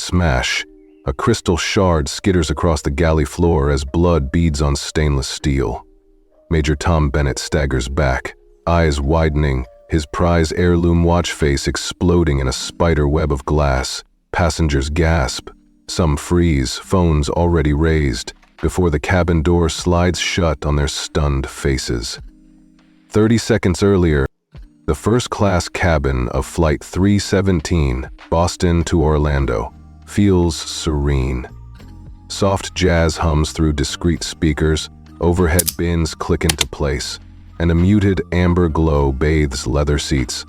smash. A crystal shard skitters across the galley floor as blood beads on stainless steel. Major Tom Bennett staggers back, eyes widening, his prize heirloom watch face exploding in a spider web of glass. Passengers gasp. Some freeze, phones already raised, before the cabin door slides shut on their stunned faces. 30 seconds earlier, the first-class cabin of Flight 317, Boston to Orlando, feels serene. Soft jazz hums through discreet speakers, overhead bins click into place, and a muted amber glow bathes leather seats.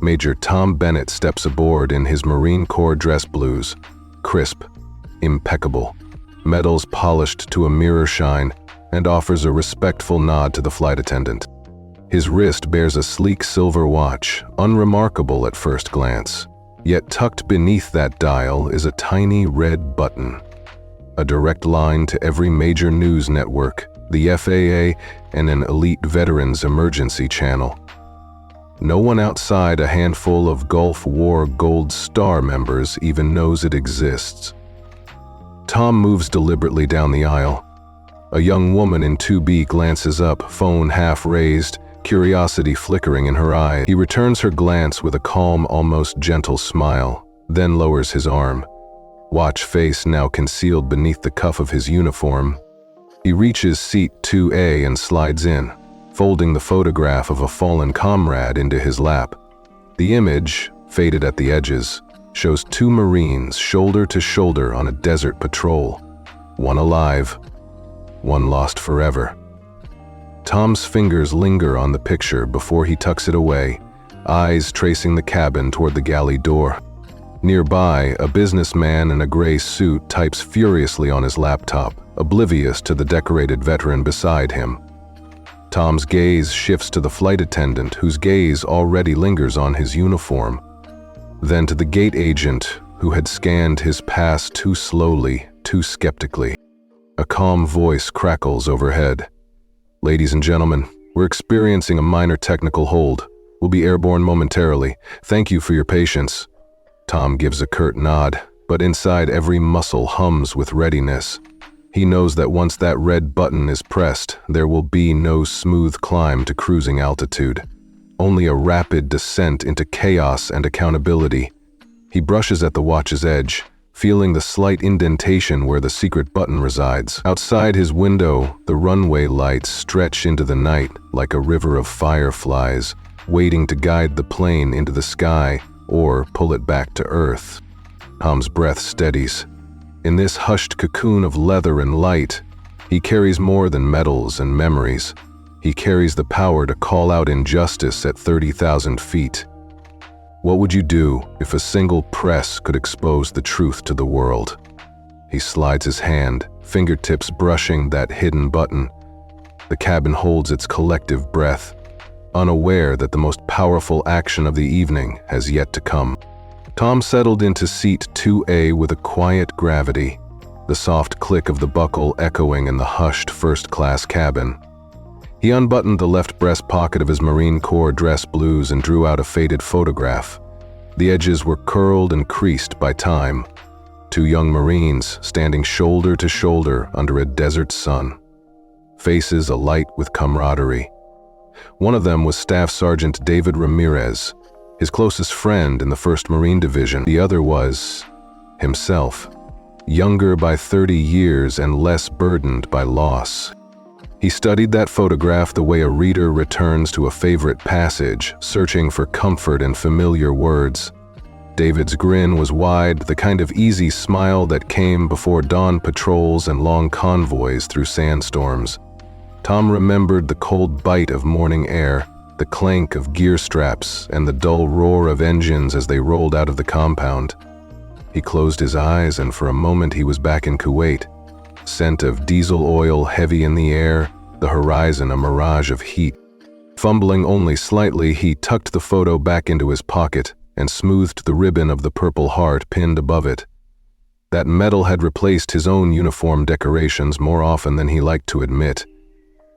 Major Tom Bennett steps aboard in his Marine Corps dress blues, crisp, impeccable, metals polished to a mirror shine, and offers a respectful nod to the flight attendant. His wrist bears a sleek silver watch, unremarkable at first glance. Yet tucked beneath that dial is a tiny red button. A direct line to every major news network, the FAA, and an elite veterans emergency channel. No one outside a handful of Gulf War Gold Star members even knows it exists. Tom moves deliberately down the aisle. A young woman in 2B glances up, phone half raised, curiosity flickering in her eye. He returns her glance with a calm, almost gentle smile, then lowers his arm. Watch face now concealed beneath the cuff of his uniform. He reaches seat 2A and slides in, folding the photograph of a fallen comrade into his lap. The image, faded at the edges, shows two Marines shoulder to shoulder on a desert patrol. One alive, one lost forever. Tom's fingers linger on the picture before he tucks it away, eyes tracing the cabin toward the galley door. Nearby, a businessman in a gray suit types furiously on his laptop, oblivious to the decorated veteran beside him. Tom's gaze shifts to the flight attendant, whose gaze already lingers on his uniform. Then to the gate agent, who had scanned his pass too slowly, too skeptically. A calm voice crackles overhead. "Ladies and gentlemen, we're experiencing a minor technical hold. We'll be airborne momentarily. Thank you for your patience." Tom gives a curt nod, but inside every muscle hums with readiness. He knows that once that red button is pressed, there will be no smooth climb to cruising altitude. Only a rapid descent into chaos and accountability. He brushes at the watch's edge, feeling the slight indentation where the secret button resides. Outside his window, the runway lights stretch into the night like a river of fireflies, waiting to guide the plane into the sky or pull it back to Earth. Tom's breath steadies. In this hushed cocoon of leather and light, he carries more than medals and memories. He carries the power to call out injustice at 30,000 feet. What would you do if a single press could expose the truth to the world? He slides his hand, fingertips brushing that hidden button. The cabin holds its collective breath, unaware that the most powerful action of the evening has yet to come. Tom settled into seat 2A with a quiet gravity, the soft click of the buckle echoing in the hushed first-class cabin. He unbuttoned the left breast pocket of his Marine Corps dress blues and drew out a faded photograph. The edges were curled and creased by time. Two young Marines standing shoulder to shoulder under a desert sun. Faces alight with camaraderie. One of them was Staff Sergeant David Ramirez, his closest friend in the 1st Marine Division. The other was himself, younger by 30 years and less burdened by loss. He studied that photograph the way a reader returns to a favorite passage, searching for comfort in familiar words. David's grin was wide, the kind of easy smile that came before dawn patrols and long convoys through sandstorms. Tom remembered the cold bite of morning air, the clank of gear straps, and the dull roar of engines as they rolled out of the compound. He closed his eyes, and for a moment he was back in Kuwait. Scent of diesel oil heavy in the air, the horizon a mirage of heat. Fumbling only slightly, he tucked the photo back into his pocket and smoothed the ribbon of the Purple Heart pinned above it. That medal had replaced his own uniform decorations more often than he liked to admit.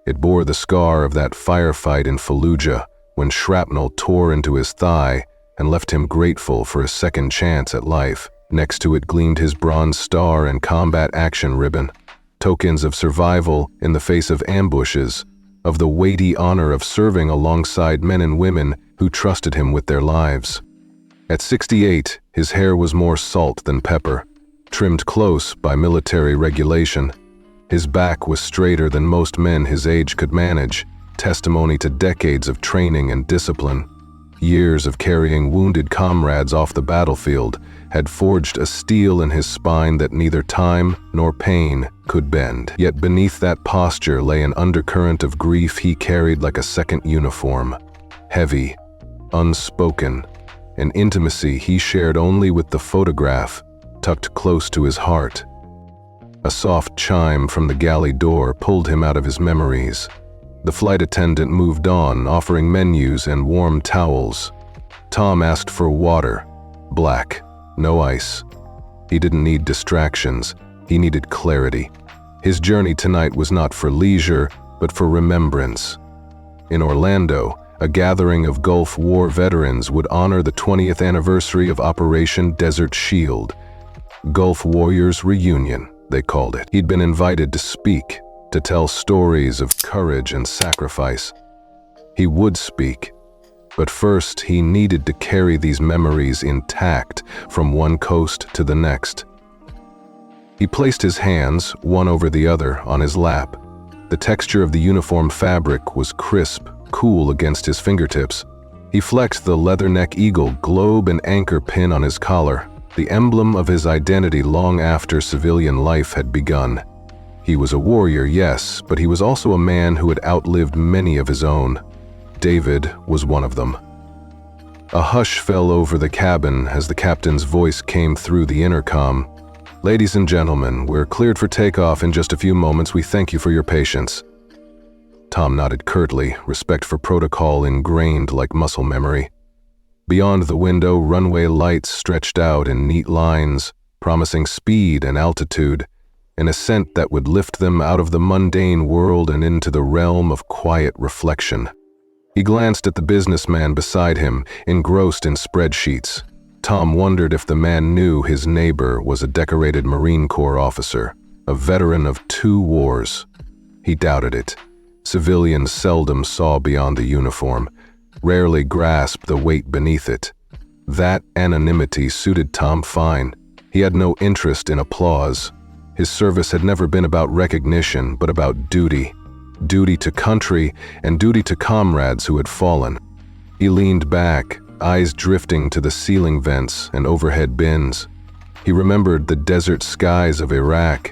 It bore the scar of that firefight in Fallujah when shrapnel tore into his thigh and left him grateful for a second chance at life. Next to it gleamed his Bronze Star and Combat Action Ribbon, tokens of survival in the face of ambushes, of the weighty honor of serving alongside men and women who trusted him with their lives. At 68, his hair was more salt than pepper, trimmed close by military regulation. His back was straighter than most men his age could manage, testimony to decades of training and discipline. Years of carrying wounded comrades off the battlefield had forged a steel in his spine that neither time nor pain could bend. Yet beneath that posture lay an undercurrent of grief he carried like a second uniform. Heavy, unspoken, an intimacy he shared only with the photograph tucked close to his heart. A soft chime from the galley door pulled him out of his memories. The flight attendant moved on, offering menus and warm towels. Tom asked for water, black, no ice. He didn't need distractions, he needed clarity. His journey tonight was not for leisure, but for remembrance. In Orlando, a gathering of Gulf War veterans would honor the 20th anniversary of Operation Desert Shield. Gulf Warriors Reunion, they called it. He'd been invited to speak, to tell stories of courage and sacrifice. He would speak, but first he needed to carry these memories intact from one coast to the next. He placed his hands, one over the other, on his lap. The texture of the uniform fabric was crisp, cool against his fingertips. He flexed the leather-neck eagle globe and anchor pin on his collar, the emblem of his identity long after civilian life had begun. He was a warrior, yes, but he was also a man who had outlived many of his own. David was one of them. A hush fell over the cabin as the captain's voice came through the intercom. "Ladies and gentlemen, we're cleared for takeoff in just a few moments. We thank you for your patience." Tom nodded curtly, respect for protocol ingrained like muscle memory. Beyond the window, runway lights stretched out in neat lines, promising speed and altitude, an ascent that would lift them out of the mundane world and into the realm of quiet reflection. He glanced at the businessman beside him, engrossed in spreadsheets. Tom wondered if the man knew his neighbor was a decorated Marine Corps officer, a veteran of 2 wars. He doubted it. Civilians seldom saw beyond the uniform, rarely grasped the weight beneath it. That anonymity suited Tom fine. He had no interest in applause. His service had never been about recognition, but about duty. Duty to country and duty to comrades who had fallen. He leaned back, eyes drifting to the ceiling vents and overhead bins. He remembered the desert skies of Iraq,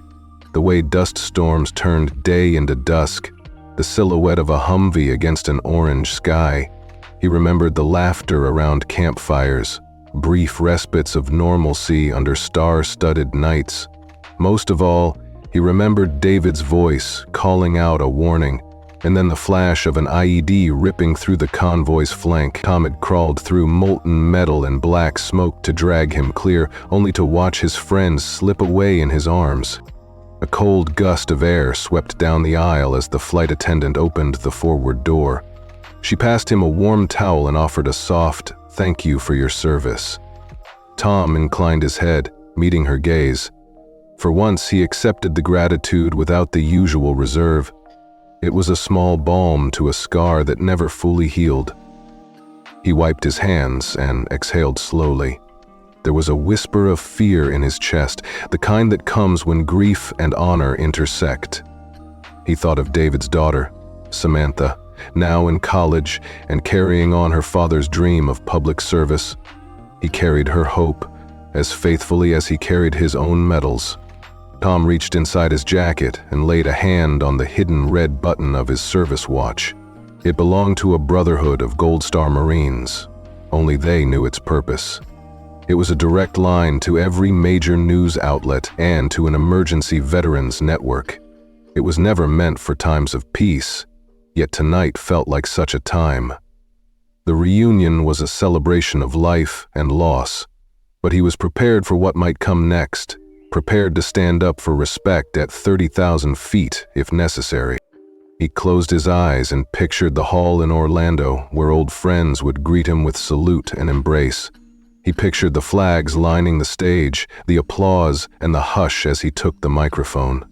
the way dust storms turned day into dusk, the silhouette of a Humvee against an orange sky. He remembered the laughter around campfires, brief respites of normalcy under star-studded nights. Most of all, he remembered David's voice calling out a warning, and then the flash of an IED ripping through the convoy's flank. Tom had crawled through molten metal and black smoke to drag him clear, only to watch his friend slip away in his arms. A cold gust of air swept down the aisle as the flight attendant opened the forward door. She passed him a warm towel and offered a soft, "Thank you for your service." Tom inclined his head, meeting her gaze. For once, he accepted the gratitude without the usual reserve. It was a small balm to a scar that never fully healed. He wiped his hands and exhaled slowly. There was a whisper of fear in his chest, the kind that comes when grief and honor intersect. He thought of David's daughter, Samantha, now in college and carrying on her father's dream of public service. He carried her hope as faithfully as he carried his own medals. Tom reached inside his jacket and laid a hand on the hidden red button of his service watch. It belonged to a brotherhood of Gold Star Marines. Only they knew its purpose. It was a direct line to every major news outlet and to an emergency veterans network. It was never meant for times of peace, yet tonight felt like such a time. The reunion was a celebration of life and loss, but he was prepared for what might come next, prepared to stand up for respect at 30,000 feet if necessary. He closed his eyes and pictured the hall in Orlando where old friends would greet him with salute and embrace. He pictured the flags lining the stage, the applause, and the hush as he took the microphone.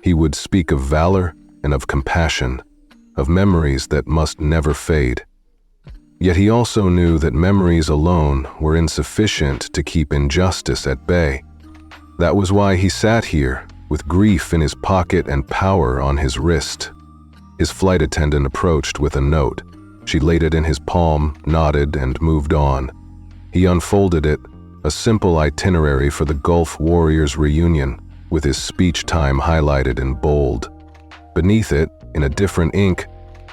He would speak of valor and of compassion, of memories that must never fade. Yet he also knew that memories alone were insufficient to keep injustice at bay. That was why he sat here, with grief in his pocket and power on his wrist. His flight attendant approached with a note. She laid it in his palm, nodded, and moved on. He unfolded it, a simple itinerary for the Gulf Warriors reunion, with his speech time highlighted in bold. Beneath it, in a different ink,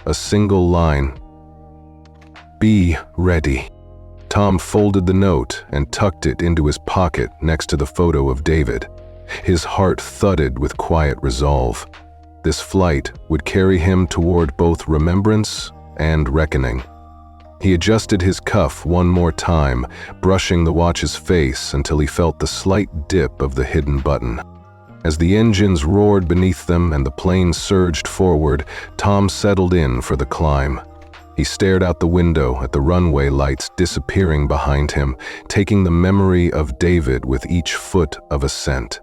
a single line: "Be ready." Tom folded the note and tucked it into his pocket next to the photo of David. His heart thudded with quiet resolve. This flight would carry him toward both remembrance and reckoning. He adjusted his cuff one more time, brushing the watch's face until he felt the slight dip of the hidden button. As the engines roared beneath them and the plane surged forward, Tom settled in for the climb. He stared out the window at the runway lights disappearing behind him, taking the memory of David with each foot of ascent.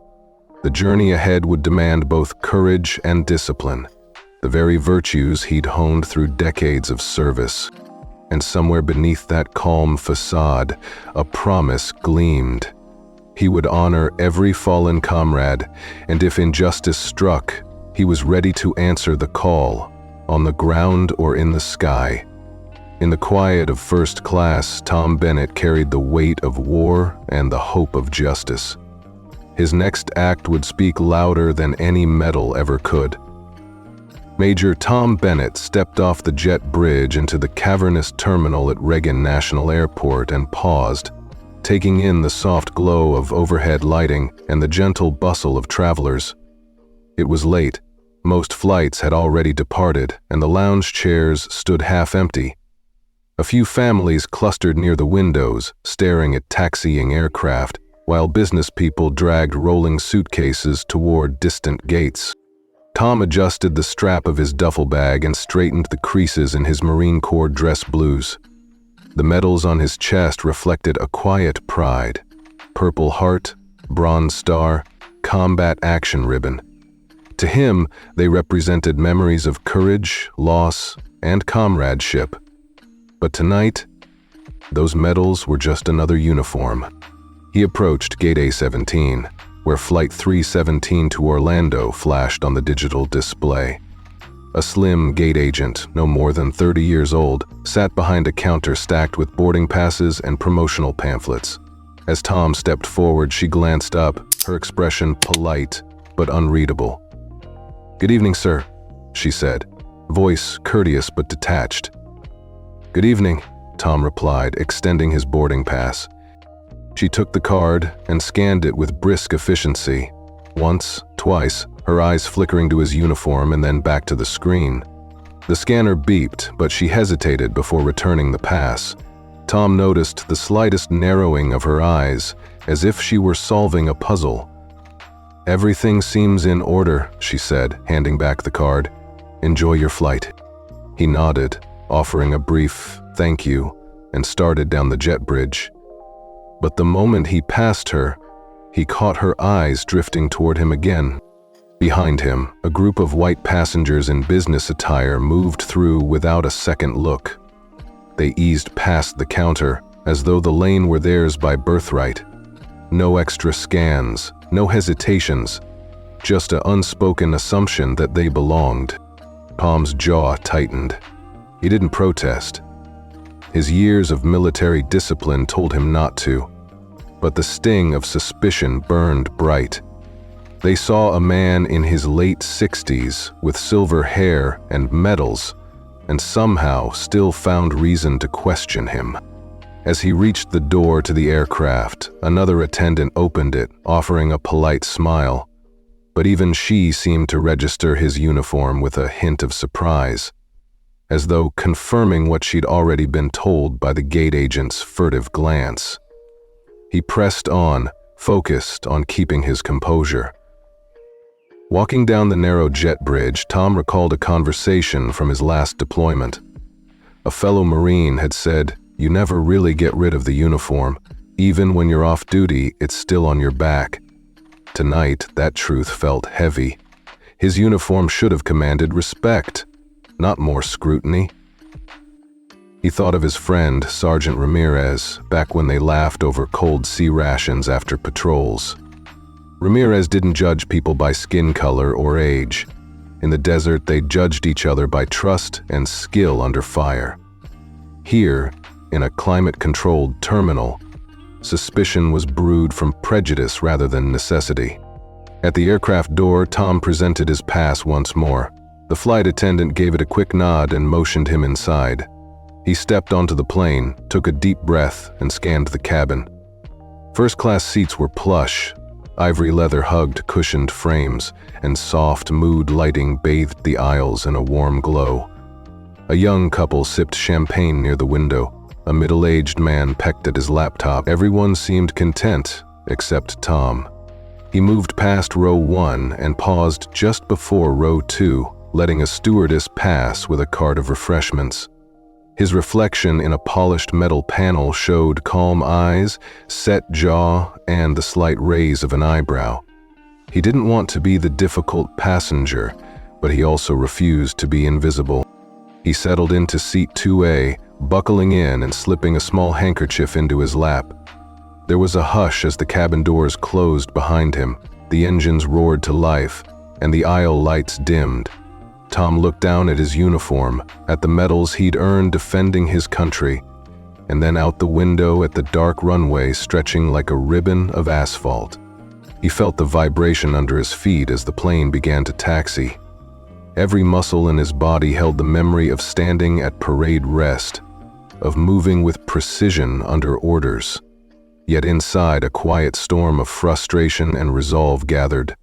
The journey ahead would demand both courage and discipline, the very virtues he'd honed through decades of service. And somewhere beneath that calm facade, a promise gleamed. He would honor every fallen comrade, and if injustice struck, he was ready to answer the call, on the ground or in the sky. In the quiet of first class, Tom Bennett carried the weight of war and the hope of justice. His next act would speak louder than any medal ever could. Major Tom Bennett stepped off the jet bridge into the cavernous terminal at Reagan National Airport and paused, taking in the soft glow of overhead lighting and the gentle bustle of travelers. It was late. Most flights had already departed, and the lounge chairs stood half empty. A few families clustered near the windows, staring at taxiing aircraft, while business people dragged rolling suitcases toward distant gates. Tom adjusted the strap of his duffel bag and straightened the creases in his Marine Corps dress blues. The medals on his chest reflected a quiet pride: Purple Heart, Bronze Star, Combat Action Ribbon. To him, they represented memories of courage, loss, and comradeship. But tonight, those medals were just another uniform. He approached Gate A-17, where Flight 317 to Orlando flashed on the digital display. A slim gate agent, no more than 30 years old, sat behind a counter stacked with boarding passes and promotional pamphlets. As Tom stepped forward, she glanced up, her expression polite but unreadable. "Good evening, sir," she said, voice courteous but detached. "Good evening," Tom replied, extending his boarding pass. She took the card and scanned it with brisk efficiency. Once, twice, her eyes flickering to his uniform and then back to the screen. The scanner beeped, but she hesitated before returning the pass. Tom noticed the slightest narrowing of her eyes, as if she were solving a puzzle. "Everything seems in order," she said, handing back the card. "Enjoy your flight." He nodded, offering a brief "thank you," and started down the jet bridge. But the moment he passed her, he caught her eyes drifting toward him again. Behind him, a group of white passengers in business attire moved through without a second look. They eased past the counter, as though the lane were theirs by birthright. No extra scans, no hesitations, just an unspoken assumption that they belonged. Tom's jaw tightened. He didn't protest. His years of military discipline told him not to, but the sting of suspicion burned bright. They saw a man in his late 60s with silver hair and medals, and somehow still found reason to question him. As he reached the door to the aircraft, another attendant opened it, offering a polite smile, but even she seemed to register his uniform with a hint of surprise, as though confirming what she'd already been told by the gate agent's furtive glance. He pressed on, focused on keeping his composure. Walking down the narrow jet bridge, Tom recalled a conversation from his last deployment. A fellow Marine had said, "You never really get rid of the uniform. Even when you're off duty, it's still on your back. Tonight, that truth felt heavy. His uniform should have commanded respect, not more scrutiny. He thought of his friend, Sergeant Ramirez, back when they laughed over cold sea rations after patrols. Ramirez didn't judge people by skin color or age. In the desert, they judged each other by trust and skill under fire. Here, in a climate-controlled terminal, suspicion was brewed from prejudice rather than necessity. At the aircraft door, Tom presented his pass once more. The flight attendant gave it a quick nod and motioned him inside. He stepped onto the plane, took a deep breath, and scanned the cabin. First-class seats were plush. Ivory leather hugged cushioned frames, and soft mood lighting bathed the aisles in a warm glow. A young couple sipped champagne near the window. A middle-aged man pecked at his laptop. Everyone seemed content, except Tom. He moved past row 1 and paused just before row 2, letting a stewardess pass with a cart of refreshments. His reflection in a polished metal panel showed calm eyes, set jaw, and the slight raise of an eyebrow. He didn't want to be the difficult passenger, but he also refused to be invisible. He settled into seat 2A, buckling in and slipping a small handkerchief into his lap. There was a hush as the cabin doors closed behind him, the engines roared to life, and the aisle lights dimmed. Tom looked down at his uniform, at the medals he'd earned defending his country, and then out the window at the dark runway stretching like a ribbon of asphalt. He felt the vibration under his feet as the plane began to taxi. Every muscle in his body held the memory of standing at parade rest, of moving with precision under orders. Yet inside, a quiet storm of frustration and resolve gathered.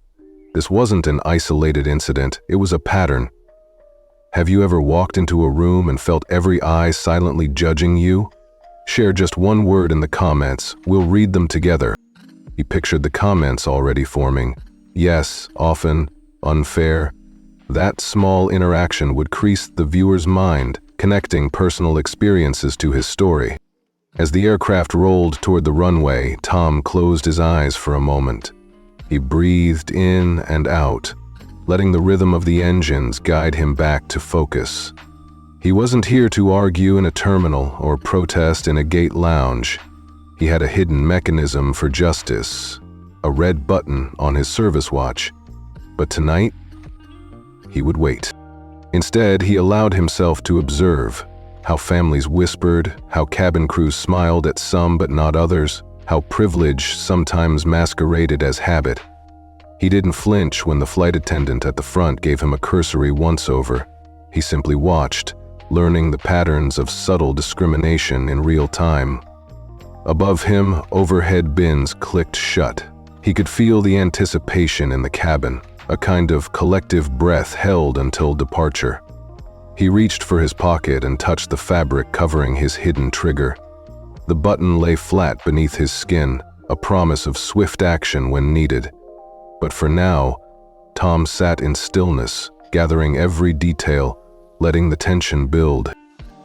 This wasn't an isolated incident, it was a pattern. Have you ever walked into a room and felt every eye silently judging you? Share just one word in the comments, we'll read them together. He pictured the comments already forming. Yes, often, unfair. That small interaction would crease the viewer's mind, connecting personal experiences to his story. As the aircraft rolled toward the runway, Tom closed his eyes for a moment. He breathed in and out, letting the rhythm of the engines guide him back to focus. He wasn't here to argue in a terminal or protest in a gate lounge. He had a hidden mechanism for justice, a red button on his service watch. But tonight, he would wait. Instead, he allowed himself to observe how families whispered, how cabin crews smiled at some but not others, how privilege sometimes masqueraded as habit. He didn't flinch when the flight attendant at the front gave him a cursory once-over. He simply watched, learning the patterns of subtle discrimination in real time. Above him, overhead bins clicked shut. He could feel the anticipation in the cabin, a kind of collective breath held until departure. He reached for his pocket and touched the fabric covering his hidden trigger. The button lay flat beneath his skin, a promise of swift action when needed. But for now, Tom sat in stillness, gathering every detail, letting the tension build.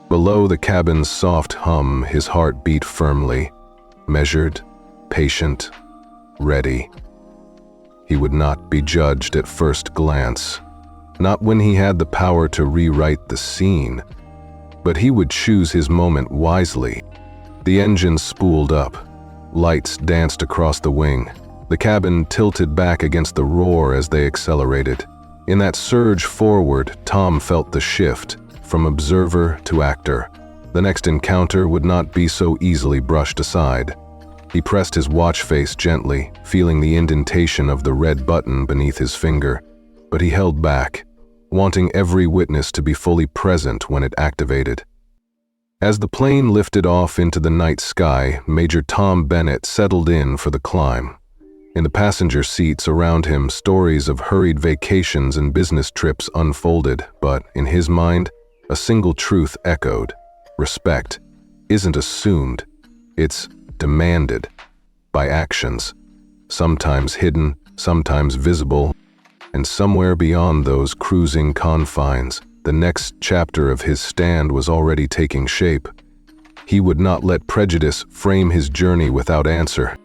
Below the cabin's soft hum, his heart beat firmly, measured, patient, ready. He would not be judged at first glance, not when he had the power to rewrite the scene, but he would choose his moment wisely. The engines spooled up, lights danced across the wing. The cabin tilted back against the roar as they accelerated. In that surge forward, Tom felt the shift, from observer to actor. The next encounter would not be so easily brushed aside. He pressed his watch face gently, feeling the indentation of the red button beneath his finger, but he held back, wanting every witness to be fully present when it activated. As the plane lifted off into the night sky, Major Tom Bennett settled in for the climb. In the passenger seats around him, stories of hurried vacations and business trips unfolded, but in his mind, a single truth echoed. Respect isn't assumed, it's demanded by actions, sometimes hidden, sometimes visible, and somewhere beyond those cruising confines, the next chapter of his stand was already taking shape. He would not let prejudice frame his journey without answer.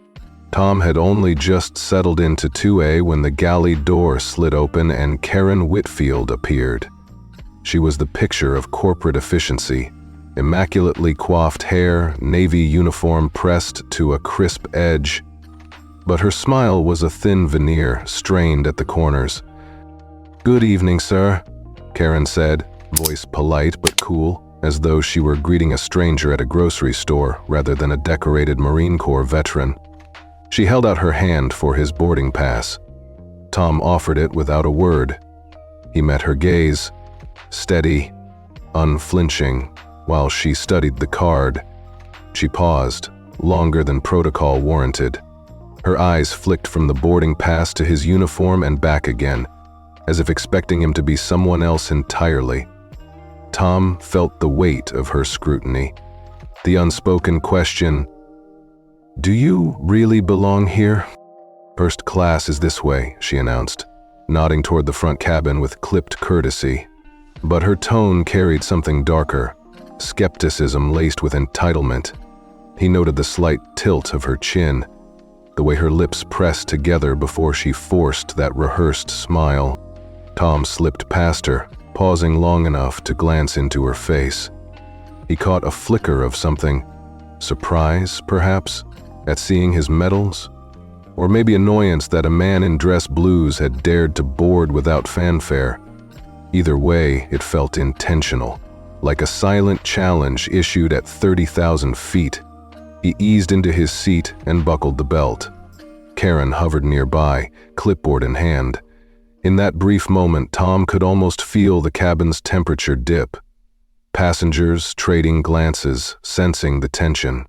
Tom had only just settled into 2A when the galley door slid open and Karen Whitfield appeared. She was the picture of corporate efficiency. Immaculately coiffed hair, navy uniform pressed to a crisp edge. But her smile was a thin veneer, strained at the corners. "Good evening, sir," Karen said, voice polite but cool, as though she were greeting a stranger at a grocery store rather than a decorated Marine Corps veteran. She held out her hand for his boarding pass. Tom offered it without a word. He met her gaze, steady, unflinching, while she studied the card. She paused, longer than protocol warranted. Her eyes flicked from the boarding pass to his uniform and back again, as if expecting him to be someone else entirely. Tom felt the weight of her scrutiny. The unspoken question, "Do you really belong here?" "First class is this way," she announced, nodding toward the front cabin with clipped courtesy. But her tone carried something darker, skepticism laced with entitlement. He noted the slight tilt of her chin, the way her lips pressed together before she forced that rehearsed smile. Tom slipped past her, pausing long enough to glance into her face. He caught a flicker of something, surprise, perhaps, at seeing his medals, or maybe annoyance that a man in dress blues had dared to board without fanfare. Either way, it felt intentional, like a silent challenge issued at 30,000 feet. He eased into his seat and buckled the belt. Karen hovered nearby, clipboard in hand. In that brief moment, Tom could almost feel the cabin's temperature dip. Passengers trading glances, sensing the tension.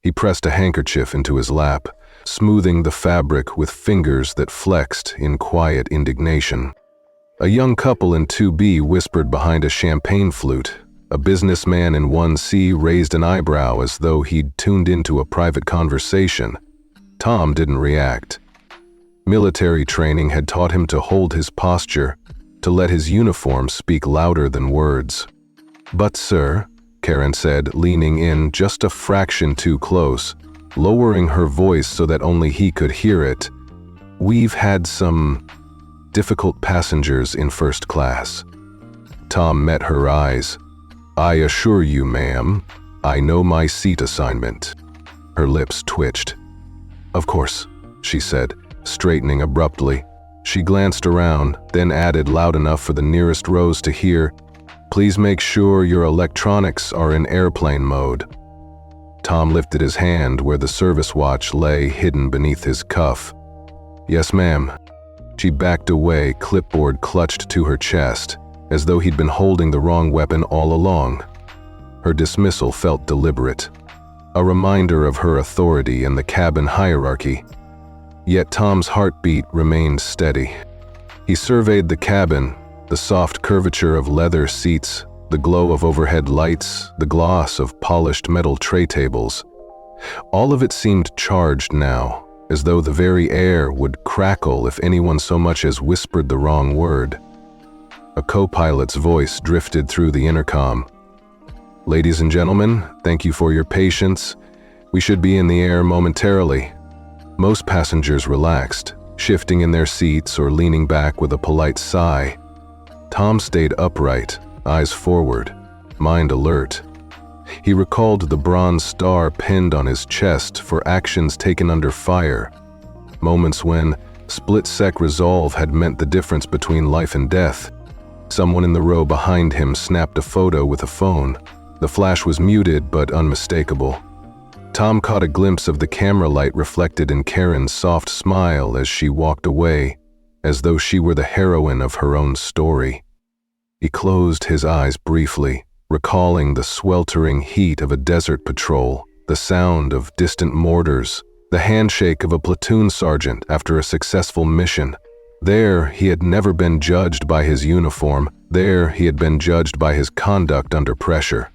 He pressed a handkerchief into his lap, smoothing the fabric with fingers that flexed in quiet indignation. A young couple in 2B whispered behind a champagne flute. A businessman in 1C raised an eyebrow as though he'd tuned into a private conversation. Tom didn't react. Military training had taught him to hold his posture, to let his uniform speak louder than words. "But sir," Karen said, leaning in just a fraction too close, lowering her voice so that only he could hear it, "we've had some difficult passengers in first class." Tom met her eyes. "I assure you, ma'am, I know my seat assignment." Her lips twitched. "Of course," she said, straightening abruptly. She glanced around, then added loud enough for the nearest rows to hear, "Please make sure your electronics are in airplane mode." Tom lifted his hand where the service watch lay hidden beneath his cuff. "Yes, ma'am." She backed away, clipboard clutched to her chest, as though he'd been holding the wrong weapon all along. Her dismissal felt deliberate, a reminder of her authority and the cabin hierarchy. Yet Tom's heartbeat remained steady. He surveyed the cabin, the soft curvature of leather seats, the glow of overhead lights, the gloss of polished metal tray tables. All of it seemed charged now, as though the very air would crackle if anyone so much as whispered the wrong word. A co-pilot's voice drifted through the intercom. "Ladies and gentlemen, thank you for your patience. We should be in the air momentarily." Most passengers relaxed, shifting in their seats or leaning back with a polite sigh. Tom stayed upright, eyes forward, mind alert. He recalled the bronze star pinned on his chest for actions taken under fire, moments when split-sec resolve had meant the difference between life and death. Someone in the row behind him snapped a photo with a phone. The flash was muted but unmistakable. Tom caught a glimpse of the camera light reflected in Karen's soft smile as she walked away, as though she were the heroine of her own story. He closed his eyes briefly, recalling the sweltering heat of a desert patrol, the sound of distant mortars, the handshake of a platoon sergeant after a successful mission. There, he had never been judged by his uniform. There, he had been judged by his conduct under pressure.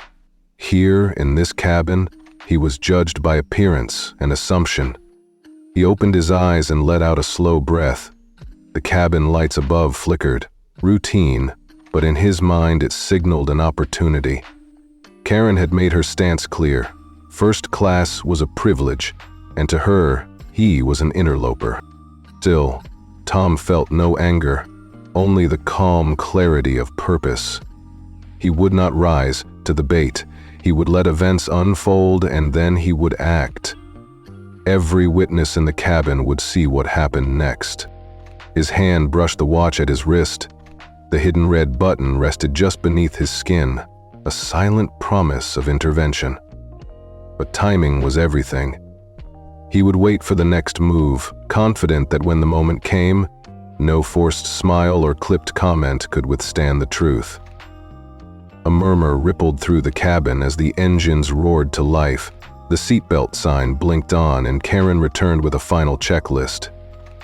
Here, in this cabin, he was judged by appearance and assumption. He opened his eyes and let out a slow breath. The cabin lights above flickered, routine, but in his mind it signaled an opportunity. Karen had made her stance clear. First class was a privilege, and to her, he was an interloper. Still, Tom felt no anger, only the calm clarity of purpose. He would not rise to the bait. He would let events unfold, and then he would act. Every witness in the cabin would see what happened next. His hand brushed the watch at his wrist. The hidden red button rested just beneath his skin, a silent promise of intervention. But timing was everything. He would wait for the next move, confident that when the moment came, no forced smile or clipped comment could withstand the truth. A murmur rippled through the cabin as the engines roared to life. The seatbelt sign blinked on, and Karen returned with a final checklist.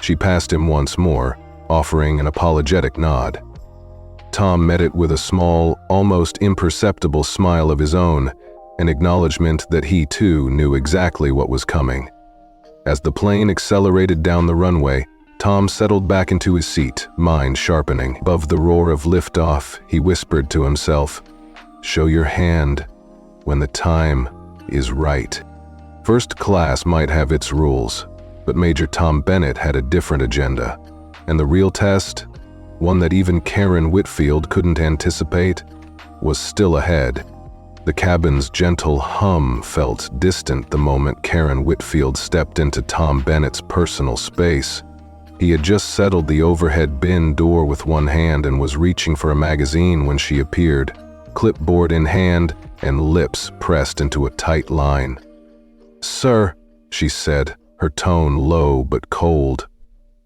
She passed him once more, offering an apologetic nod. Tom met it with a small, almost imperceptible smile of his own, an acknowledgement that he too knew exactly what was coming. As the plane accelerated down the runway, Tom settled back into his seat, mind sharpening. Above the roar of liftoff, he whispered to himself, "Show your hand when the time is right." First class might have its rules, but Major Tom Bennett had a different agenda. And the real test, one that even Karen Whitfield couldn't anticipate, was still ahead. The cabin's gentle hum felt distant the moment Karen Whitfield stepped into Tom Bennett's personal space. He had just settled the overhead bin door with one hand and was reaching for a magazine when she appeared, clipboard in hand and lips pressed into a tight line. "Sir," she said, her tone low but cold,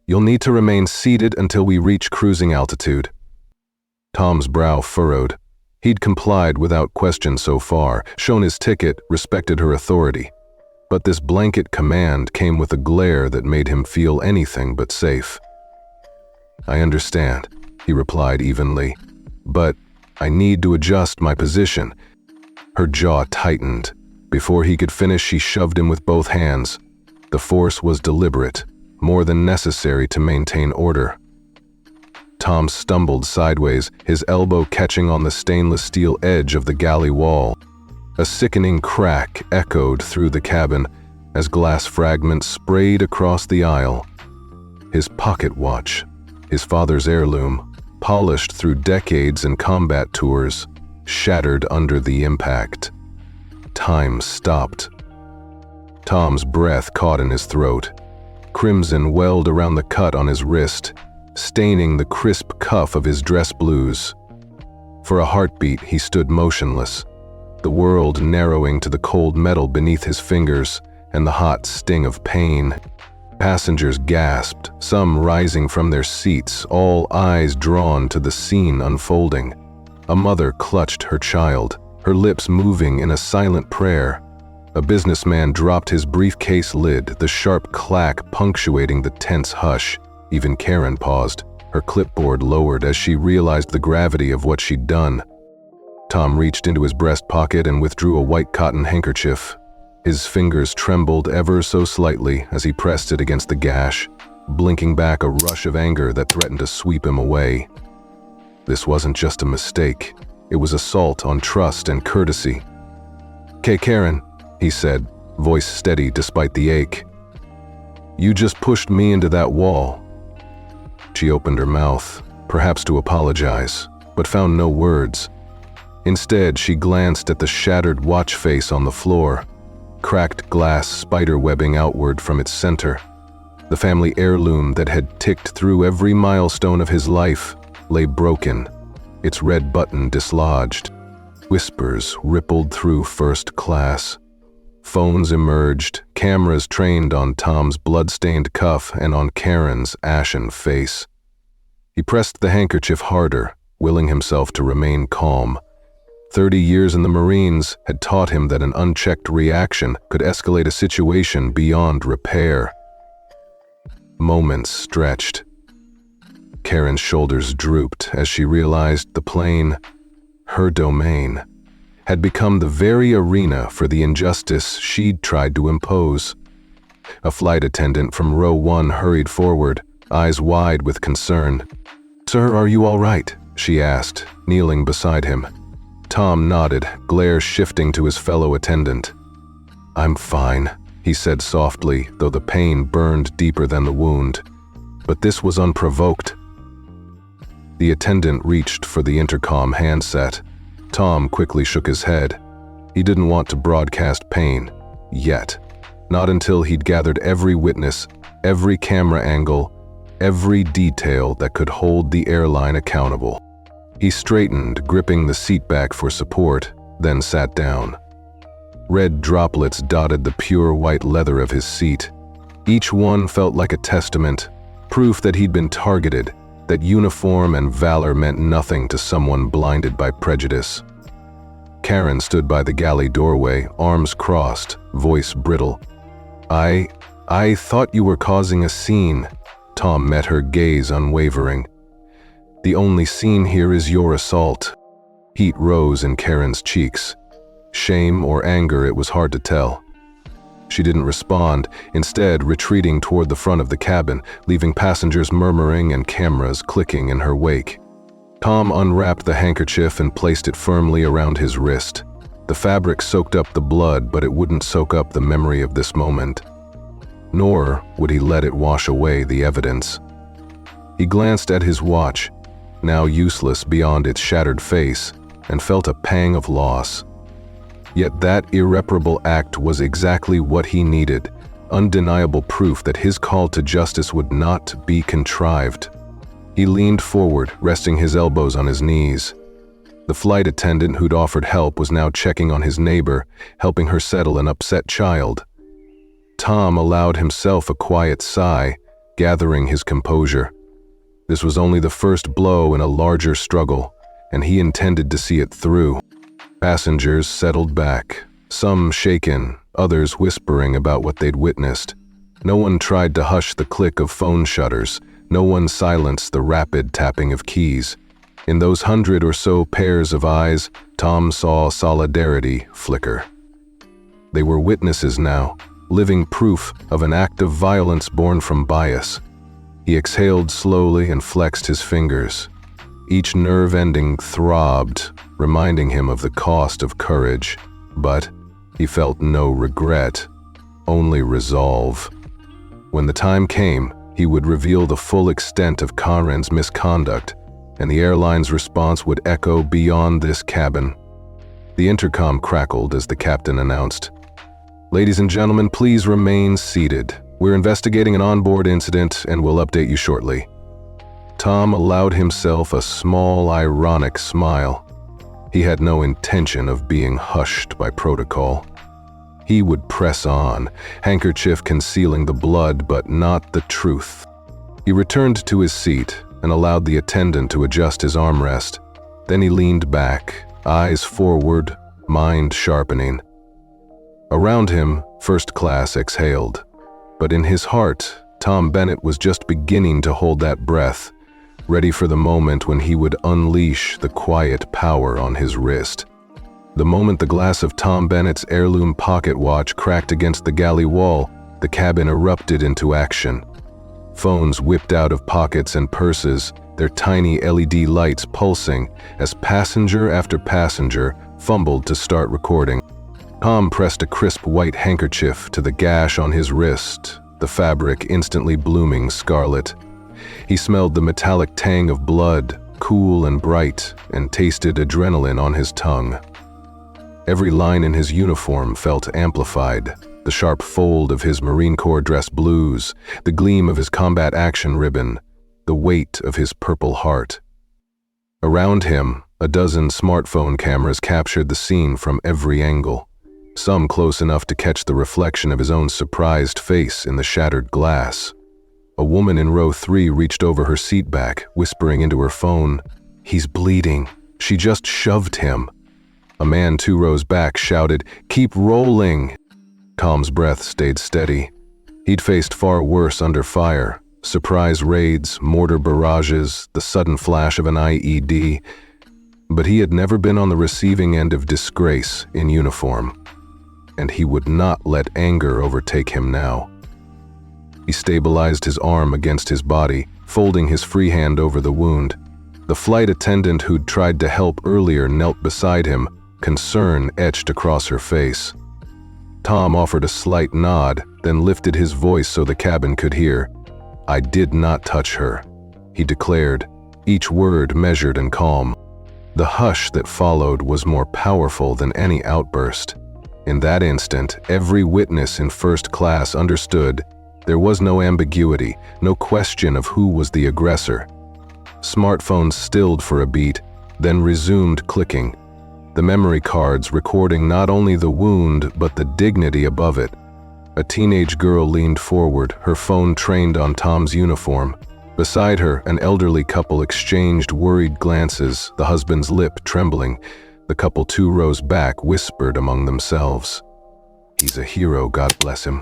"you'll need to remain seated until we reach cruising altitude." Tom's brow furrowed. He'd complied without question so far, shown his ticket, respected her authority. But this blanket command came with a glare that made him feel anything but safe. "I understand," he replied evenly, "but I need to adjust my position." Her jaw tightened. Before he could finish, she shoved him with both hands. The force was deliberate, more than necessary to maintain order. Tom stumbled sideways, his elbow catching on the stainless steel edge of the galley wall. A sickening crack echoed through the cabin as glass fragments sprayed across the aisle. His pocket watch, his father's heirloom, polished through decades and combat tours, shattered under the impact. Time stopped. Tom's breath caught in his throat. Crimson welled around the cut on his wrist, staining the crisp cuff of his dress blues. For a heartbeat, he stood motionless, the world narrowing to the cold metal beneath his fingers and the hot sting of pain. Passengers gasped, some rising from their seats, all eyes drawn to the scene unfolding. A mother clutched her child, her lips moving in a silent prayer. A businessman dropped his briefcase lid, the sharp clack punctuating the tense hush. Even Karen paused, her clipboard lowered as she realized the gravity of what she'd done. Tom reached into his breast pocket and withdrew a white cotton handkerchief. His fingers trembled ever so slightly as he pressed it against the gash, blinking back a rush of anger that threatened to sweep him away. This wasn't just a mistake. It was assault on trust and courtesy. "'Kay, Karen,' he said, voice steady despite the ache. "You just pushed me into that wall." She opened her mouth, perhaps to apologize, but found no words. Instead, she glanced at the shattered watch face on the floor, cracked glass spiderwebbing outward from its center. The family heirloom that had ticked through every milestone of his life lay broken, its red button dislodged. Whispers rippled through first class. Phones emerged, cameras trained on Tom's blood-stained cuff and on Karen's ashen face. He pressed the handkerchief harder, willing himself to remain calm. 30 years in the Marines had taught him that an unchecked reaction could escalate a situation beyond repair. Moments stretched. Karen's shoulders drooped as she realized the plane, her domain, had become the very arena for the injustice she'd tried to impose. A flight attendant from row 1 hurried forward, eyes wide with concern. "Sir, are you all right?" she asked, kneeling beside him. Tom nodded, glare shifting to his fellow attendant. "I'm fine," he said softly, though the pain burned deeper than the wound. But this was unprovoked. The attendant reached for the intercom handset. Tom quickly shook his head. He didn't want to broadcast pain, yet. Not until he'd gathered every witness, every camera angle, every detail that could hold the airline accountable. He straightened, gripping the seat back for support, then sat down. Red droplets dotted the pure white leather of his seat. Each one felt like a testament, proof that he'd been targeted, that uniform and valor meant nothing to someone blinded by prejudice. Karen stood by the galley doorway, arms crossed, voice brittle. I thought you were causing a scene." Tom met her gaze unwavering. "The only scene here is your assault." Heat rose in Karen's cheeks. Shame or anger, it was hard to tell. She didn't respond, instead retreating toward the front of the cabin, leaving passengers murmuring and cameras clicking in her wake. Tom unwrapped the handkerchief and placed it firmly around his wrist. The fabric soaked up the blood, but it wouldn't soak up the memory of this moment. Nor would he let it wash away the evidence. He glanced at his watch, now useless beyond its shattered face, and felt a pang of loss. Yet that irreparable act was exactly what he needed, undeniable proof that his call to justice would not be contrived. He leaned forward, resting his elbows on his knees. The flight attendant who'd offered help was now checking on his neighbor, helping her settle an upset child. Tom allowed himself a quiet sigh, gathering his composure. This was only the first blow in a larger struggle, and he intended to see it through. Passengers settled back, some shaken, others whispering about what they'd witnessed. No one tried to hush the click of phone shutters. No one silenced the rapid tapping of keys. In those 100 or so pairs of eyes, Tom saw solidarity flicker. They were witnesses now, living proof of an act of violence born from bias. He exhaled slowly and flexed his fingers. Each nerve ending throbbed, reminding him of the cost of courage. But he felt no regret, only resolve. When the time came, he would reveal the full extent of Karen's misconduct, and the airline's response would echo beyond this cabin. The intercom crackled as the captain announced, "Ladies and gentlemen, please remain seated. We're investigating an onboard incident and we'll update you shortly." Tom allowed himself a small, ironic smile. He had no intention of being hushed by protocol. He would press on, handkerchief concealing the blood but not the truth. He returned to his seat and allowed the attendant to adjust his armrest. Then he leaned back, eyes forward, mind sharpening. Around him, first class exhaled. But in his heart, Tom Bennett was just beginning to hold that breath, ready for the moment when he would unleash the quiet power on his wrist. The moment the glass of Tom Bennett's heirloom pocket watch cracked against the galley wall, the cabin erupted into action. Phones whipped out of pockets and purses, their tiny LED lights pulsing as passenger after passenger fumbled to start recording. Tom pressed a crisp white handkerchief to the gash on his wrist, the fabric instantly blooming scarlet. He smelled the metallic tang of blood, cool and bright, and tasted adrenaline on his tongue. Every line in his uniform felt amplified, the sharp fold of his Marine Corps dress blues, the gleam of his combat action ribbon, the weight of his Purple Heart. Around him, a dozen smartphone cameras captured the scene from every angle, some close enough to catch the reflection of his own surprised face in the shattered glass. A woman in row 3 reached over her seat back, whispering into her phone, "He's bleeding. She just shoved him." A man 2 rows back shouted, "Keep rolling." Tom's breath stayed steady. He'd faced far worse under fire. Surprise raids, mortar barrages, the sudden flash of an IED. But he had never been on the receiving end of disgrace in uniform. And he would not let anger overtake him now. He stabilized his arm against his body, folding his free hand over the wound. The flight attendant who'd tried to help earlier knelt beside him, concern etched across her face. Tom offered a slight nod, then lifted his voice so the cabin could hear. "I did not touch her," he declared, each word measured and calm. The hush that followed was more powerful than any outburst. In that instant, every witness in first class understood there was no ambiguity, no question of who was the aggressor. Smartphones stilled for a beat, then resumed clicking, the memory cards recording not only the wound but the dignity above it. A teenage girl leaned forward, her phone trained on Tom's uniform. Beside her, an elderly couple exchanged worried glances, the husband's lip trembling. The couple 2 rows back whispered among themselves, "He's a hero, God bless him."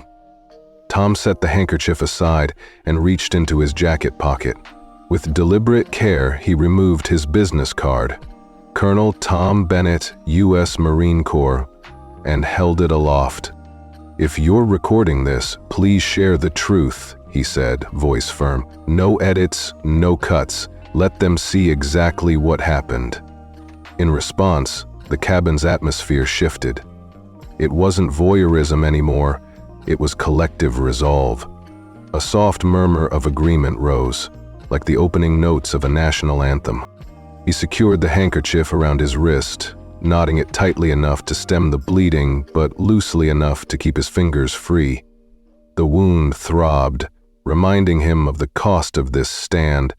Tom set the handkerchief aside and reached into his jacket pocket. With deliberate care, he removed his business card, Colonel Tom Bennett, U.S. Marine Corps, and held it aloft. "If you're recording this, please share the truth," he said, voice firm. "No edits, no cuts. Let them see exactly what happened." In response, the cabin's atmosphere shifted. It wasn't voyeurism anymore, it was collective resolve. A soft murmur of agreement rose, like the opening notes of a national anthem. He secured the handkerchief around his wrist, knotting it tightly enough to stem the bleeding, but loosely enough to keep his fingers free. The wound throbbed, reminding him of the cost of this stand,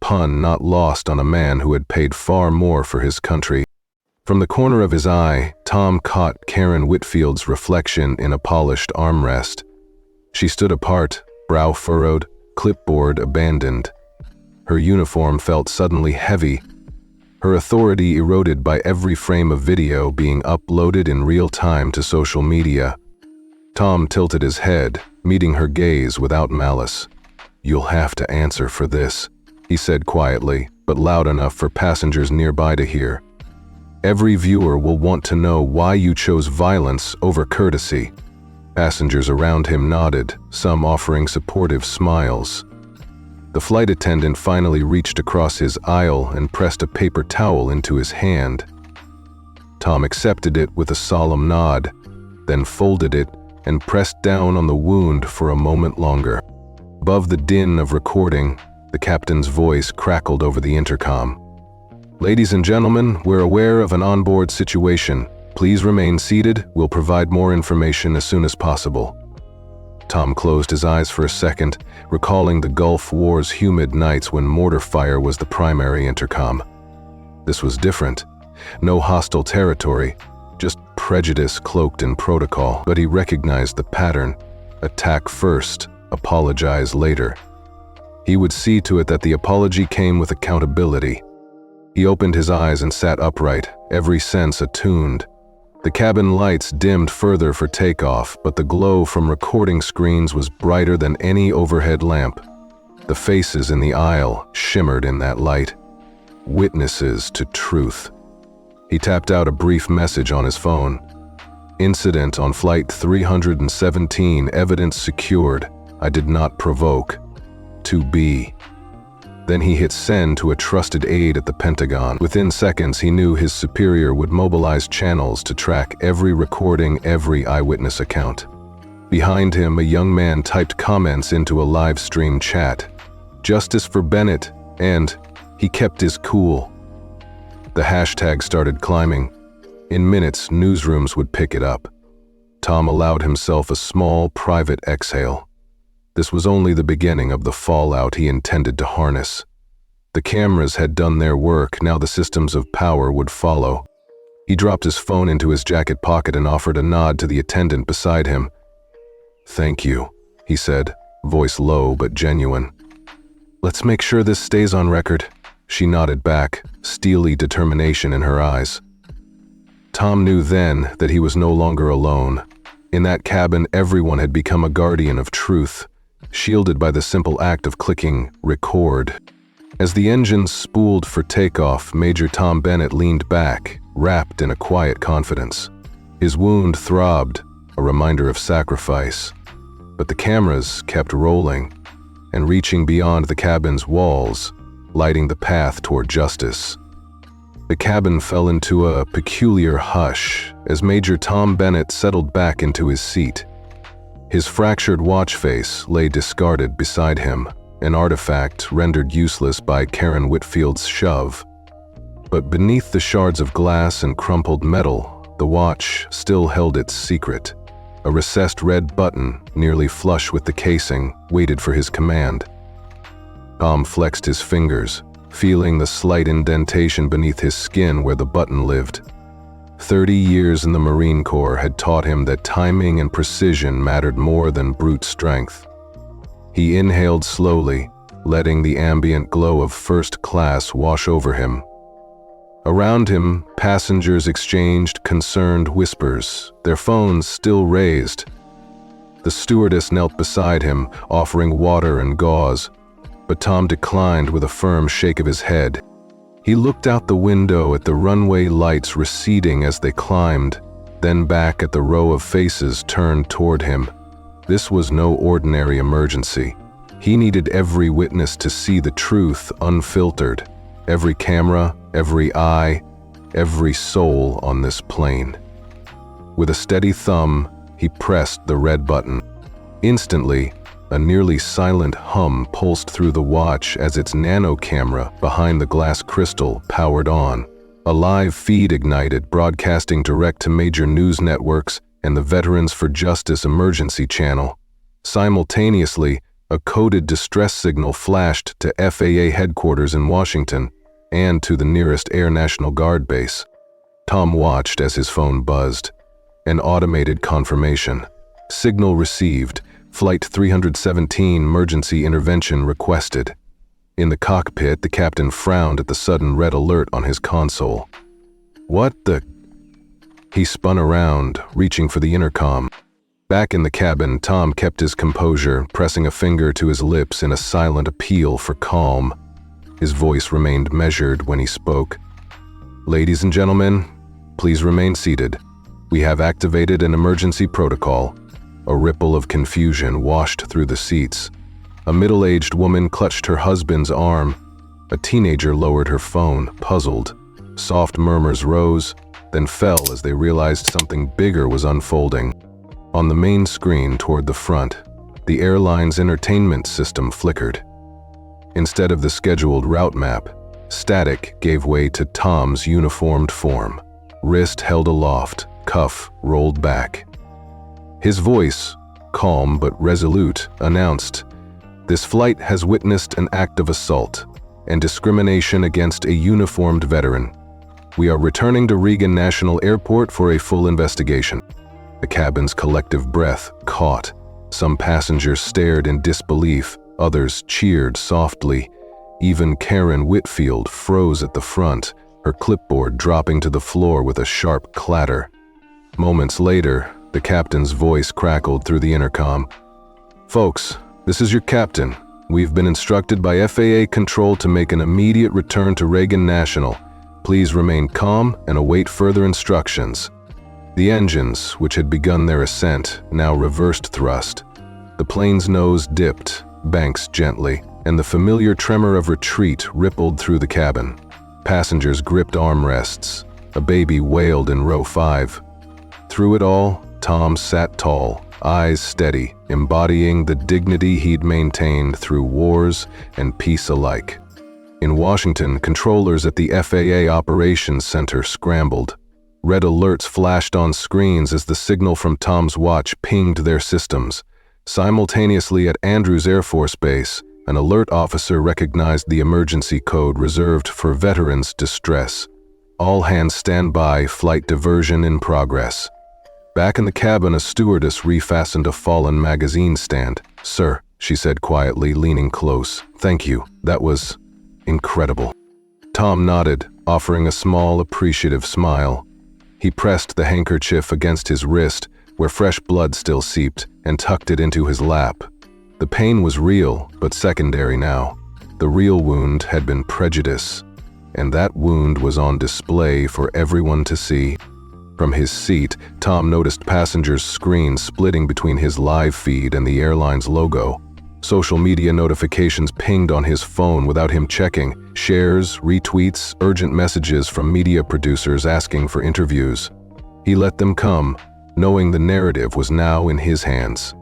pun not lost on a man who had paid far more for his country. From the corner of his eye, Tom caught Karen Whitfield's reflection in a polished armrest. She stood apart, brow furrowed, clipboard abandoned. Her uniform felt suddenly heavy, her authority eroded by every frame of video being uploaded in real time to social media. Tom tilted his head, meeting her gaze without malice. "You'll have to answer for this," he said quietly, but loud enough for passengers nearby to hear. "Every viewer will want to know why you chose violence over courtesy." Passengers around him nodded, some offering supportive smiles. The flight attendant finally reached across his aisle and pressed a paper towel into his hand. Tom accepted it with a solemn nod, then folded it and pressed down on the wound for a moment longer. Above the din of recording, the captain's voice crackled over the intercom. "Ladies and gentlemen, we're aware of an onboard situation. Please remain seated. We'll provide more information as soon as possible." Tom closed his eyes for a second, recalling the Gulf War's humid nights when mortar fire was the primary intercom. This was different. No hostile territory, just prejudice cloaked in protocol. But he recognized the pattern. Attack first, apologize later. He would see to it that the apology came with accountability. He opened his eyes and sat upright, every sense attuned. The cabin lights dimmed further for takeoff, but the glow from recording screens was brighter than any overhead lamp. The faces in the aisle shimmered in that light. Witnesses to truth. He tapped out a brief message on his phone. "Incident on Flight 317, evidence secured. I did not provoke. To be." Then he hit send to a trusted aide at the Pentagon. Within seconds, he knew his superior would mobilize channels to track every recording, every eyewitness account. Behind him, a young man typed comments into a live stream chat. "Justice for Bennett," and "He kept his cool." The hashtag started climbing. In minutes, newsrooms would pick it up. Tom allowed himself a small, private exhale. This was only the beginning of the fallout he intended to harness. The cameras had done their work, now the systems of power would follow. He dropped his phone into his jacket pocket and offered a nod to the attendant beside him. "Thank you," he said, voice low but genuine. "Let's make sure this stays on record." She nodded back, steely determination in her eyes. Tom knew then that he was no longer alone. In that cabin, everyone had become a guardian of truth, shielded by the simple act of clicking record. As the engines spooled for takeoff, Major Tom Bennett leaned back, wrapped in a quiet confidence. His wound throbbed, a reminder of sacrifice. But the cameras kept rolling, and reaching beyond the cabin's walls, lighting the path toward justice. The cabin fell into a peculiar hush as Major Tom Bennett settled back into his seat. His fractured watch face lay discarded beside him, an artifact rendered useless by Karen Whitfield's shove. But beneath the shards of glass and crumpled metal, the watch still held its secret. A recessed red button, nearly flush with the casing, waited for his command. Tom flexed his fingers, feeling the slight indentation beneath his skin where the button lived. 30 years in the Marine Corps had taught him that timing and precision mattered more than brute strength. He inhaled slowly, letting the ambient glow of first class wash over him. Around him, passengers exchanged concerned whispers, their phones still raised. The stewardess knelt beside him, offering water and gauze, but Tom declined with a firm shake of his head. He looked out the window at the runway lights receding as they climbed, then back at the row of faces turned toward him. This was no ordinary emergency. He needed every witness to see the truth unfiltered, every camera, every eye, every soul on this plane. With a steady thumb, he pressed the red button. Instantly, a nearly silent hum pulsed through the watch as its nano camera behind the glass crystal powered on. A live feed ignited, broadcasting direct to major news networks and the Veterans for Justice emergency channel. Simultaneously, a coded distress signal flashed to FAA headquarters in Washington and to the nearest Air National Guard base. Tom watched as his phone buzzed. An automated confirmation. Signal received. Flight 317 emergency intervention requested. In the cockpit, the captain frowned at the sudden red alert on his console. What the? He spun around, reaching for the intercom. Back in the cabin, Tom kept his composure, pressing a finger to his lips in a silent appeal for calm. His voice remained measured when he spoke. "Ladies and gentlemen, please remain seated. We have activated an emergency protocol." A ripple of confusion washed through the seats. A middle-aged woman clutched her husband's arm. A teenager lowered her phone, puzzled. Soft murmurs rose, then fell as they realized something bigger was unfolding. On the main screen toward the front, the airline's entertainment system flickered. Instead of the scheduled route map, static gave way to Tom's uniformed form. Wrist held aloft, cuff rolled back. His voice, calm but resolute, announced, "This flight has witnessed an act of assault and discrimination against a uniformed veteran. We are returning to Reagan National Airport for a full investigation." The cabin's collective breath caught. Some passengers stared in disbelief, others cheered softly. Even Karen Whitfield froze at the front, her clipboard dropping to the floor with a sharp clatter. Moments later, the captain's voice crackled through the intercom. "Folks, this is your captain. We've been instructed by FAA control to make an immediate return to Reagan National. Please remain calm and await further instructions." The engines, which had begun their ascent, now reversed thrust. The plane's nose dipped, banks gently, and the familiar tremor of retreat rippled through the cabin. Passengers gripped armrests. A baby wailed in row 5. Through it all, Tom sat tall, eyes steady, embodying the dignity he'd maintained through wars and peace alike. In Washington, controllers at the FAA Operations Center scrambled. Red alerts flashed on screens as the signal from Tom's watch pinged their systems. Simultaneously at Andrews Air Force Base, an alert officer recognized the emergency code reserved for veterans' distress. "All hands stand by, flight diversion in progress." Back in the cabin, a stewardess refastened a fallen magazine stand. "Sir," she said quietly, leaning close. "Thank you. That was incredible." Tom nodded, offering a small, appreciative smile. He pressed the handkerchief against his wrist, where fresh blood still seeped, and tucked it into his lap. The pain was real, but secondary now. The real wound had been prejudice, and that wound was on display for everyone to see. From his seat, Tom noticed passengers' screens splitting between his live feed and the airline's logo. Social media notifications pinged on his phone without him checking. Shares, retweets, urgent messages from media producers asking for interviews. He let them come, knowing the narrative was now in his hands.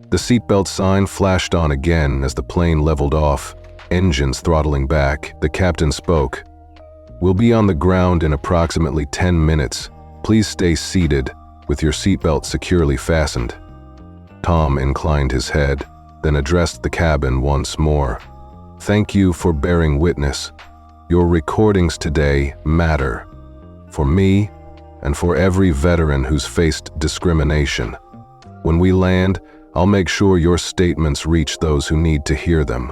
The seatbelt sign flashed on again as the plane leveled off, engines throttling back. The captain spoke. "We'll be on the ground in approximately 10 minutes. Please stay seated, with your seatbelt securely fastened." Tom inclined his head, then addressed the cabin once more. "Thank you for bearing witness. Your recordings today matter. For me, and for every veteran who's faced discrimination. When we land, I'll make sure your statements reach those who need to hear them."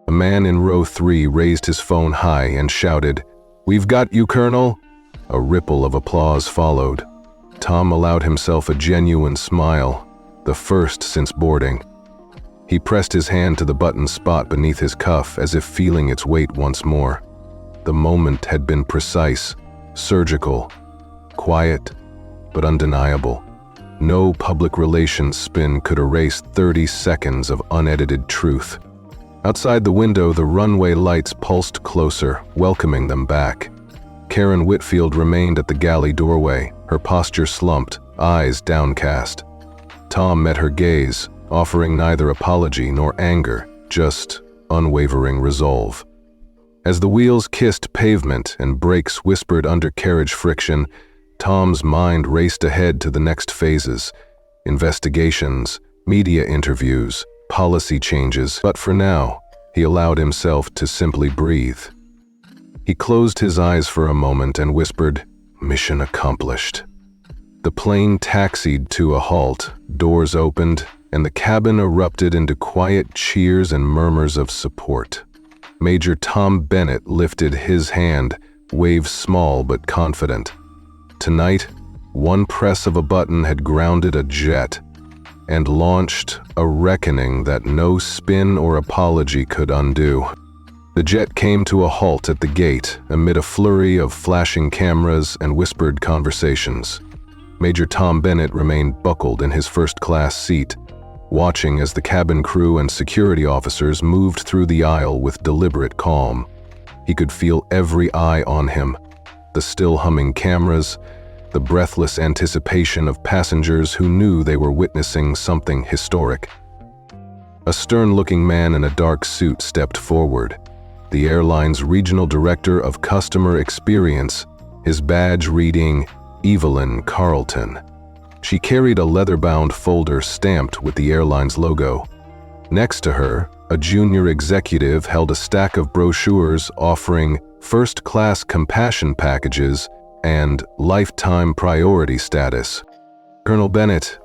A man in row 3 raised his phone high and shouted, "We've got you, Colonel!" A ripple of applause followed. Tom allowed himself a genuine smile, the first since boarding. He pressed his hand to the button spot beneath his cuff as if feeling its weight once more. The moment had been precise, surgical, quiet, but undeniable. No public relations spin could erase 30 seconds of unedited truth. Outside the window, the runway lights pulsed closer, welcoming them back. Karen Whitfield remained at the galley doorway, her posture slumped, eyes downcast. Tom met her gaze, offering neither apology nor anger, just unwavering resolve. As the wheels kissed pavement and brakes whispered under carriage friction, Tom's mind raced ahead to the next phases: investigations, media interviews, policy changes. But for now, he allowed himself to simply breathe. He closed his eyes for a moment and whispered, "Mission accomplished." The plane taxied to a halt, doors opened, and the cabin erupted into quiet cheers and murmurs of support. Major Tom Bennett lifted his hand, waved small but confident. Tonight, one press of a button had grounded a jet and launched a reckoning that no spin or apology could undo. The jet came to a halt at the gate amid a flurry of flashing cameras and whispered conversations. Major Tom Bennett remained buckled in his first-class seat, watching as the cabin crew and security officers moved through the aisle with deliberate calm. He could feel every eye on him, the still humming cameras, the breathless anticipation of passengers who knew they were witnessing something historic. A stern-looking man in a dark suit stepped forward, the airline's regional director of customer experience, his badge reading Evelyn Carlton. She carried a leather-bound folder stamped with the airline's logo. Next to her, a junior executive held a stack of brochures offering first-class compassion packages and lifetime priority status. "Colonel Bennett,"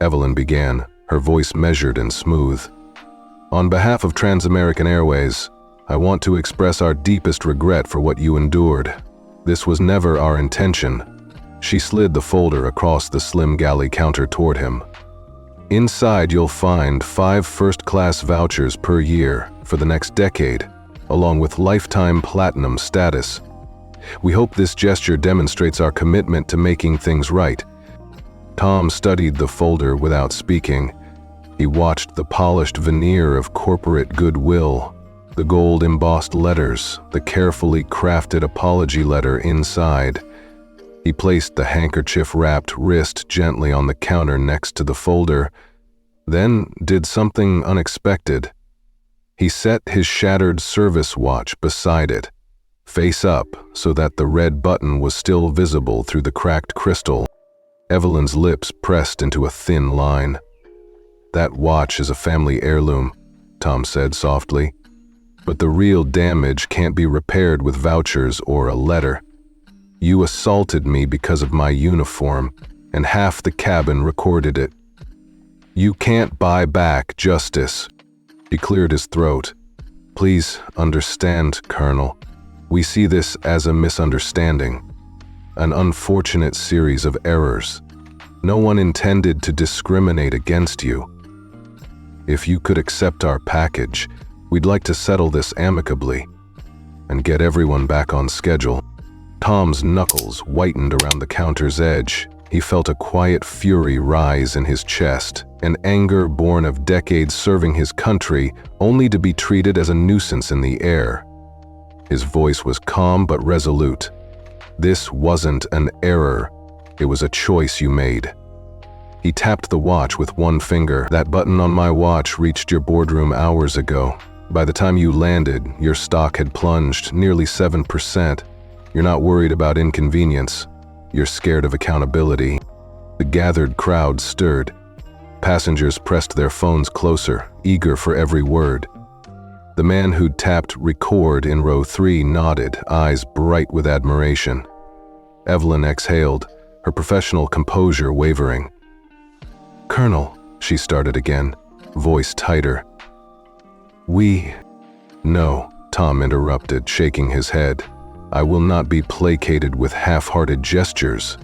Evelyn began, her voice measured and smooth. "On behalf of Trans-American Airways, I want to express our deepest regret for what you endured. This was never our intention." She slid the folder across the slim galley counter toward him. "Inside you'll find 5 first-class vouchers per year for the next decade, along with lifetime platinum status. We hope this gesture demonstrates our commitment to making things right." Tom studied the folder without speaking. He watched the polished veneer of corporate goodwill, the gold-embossed letters, the carefully crafted apology letter inside. He placed the handkerchief-wrapped wrist gently on the counter next to the folder, then did something unexpected. He set his shattered service watch beside it, face up so that the red button was still visible through the cracked crystal. Evelyn's lips pressed into a thin line. "That watch is a family heirloom," Tom said softly. "But the real damage can't be repaired with vouchers or a letter. You assaulted me because of my uniform, and half the cabin recorded it. You can't buy back justice." He cleared his throat. "Please understand, Colonel. We see this as a misunderstanding, an unfortunate series of errors. No one intended to discriminate against you. If you could accept our package, we'd like to settle this amicably and get everyone back on schedule." Tom's knuckles whitened around the counter's edge. he felt a quiet fury rise in his chest, an anger born of decades serving his country only to be treated as a nuisance in the air. His voice was calm but resolute. This wasn't an error, it was a choice you made. He tapped the watch with one finger. That button on my watch reached your boardroom hours ago. By the time you landed, your stock had plunged nearly 7%. You're not worried about inconvenience. You're scared of accountability. The gathered crowd stirred. Passengers pressed their phones closer, eager for every word. The man who'd tapped record in row 3 nodded, eyes bright with admiration. Evelyn exhaled, her professional composure wavering. "Colonel," she started again, voice tighter. "No," Tom interrupted, shaking his head. "I will not be placated with half-hearted gestures."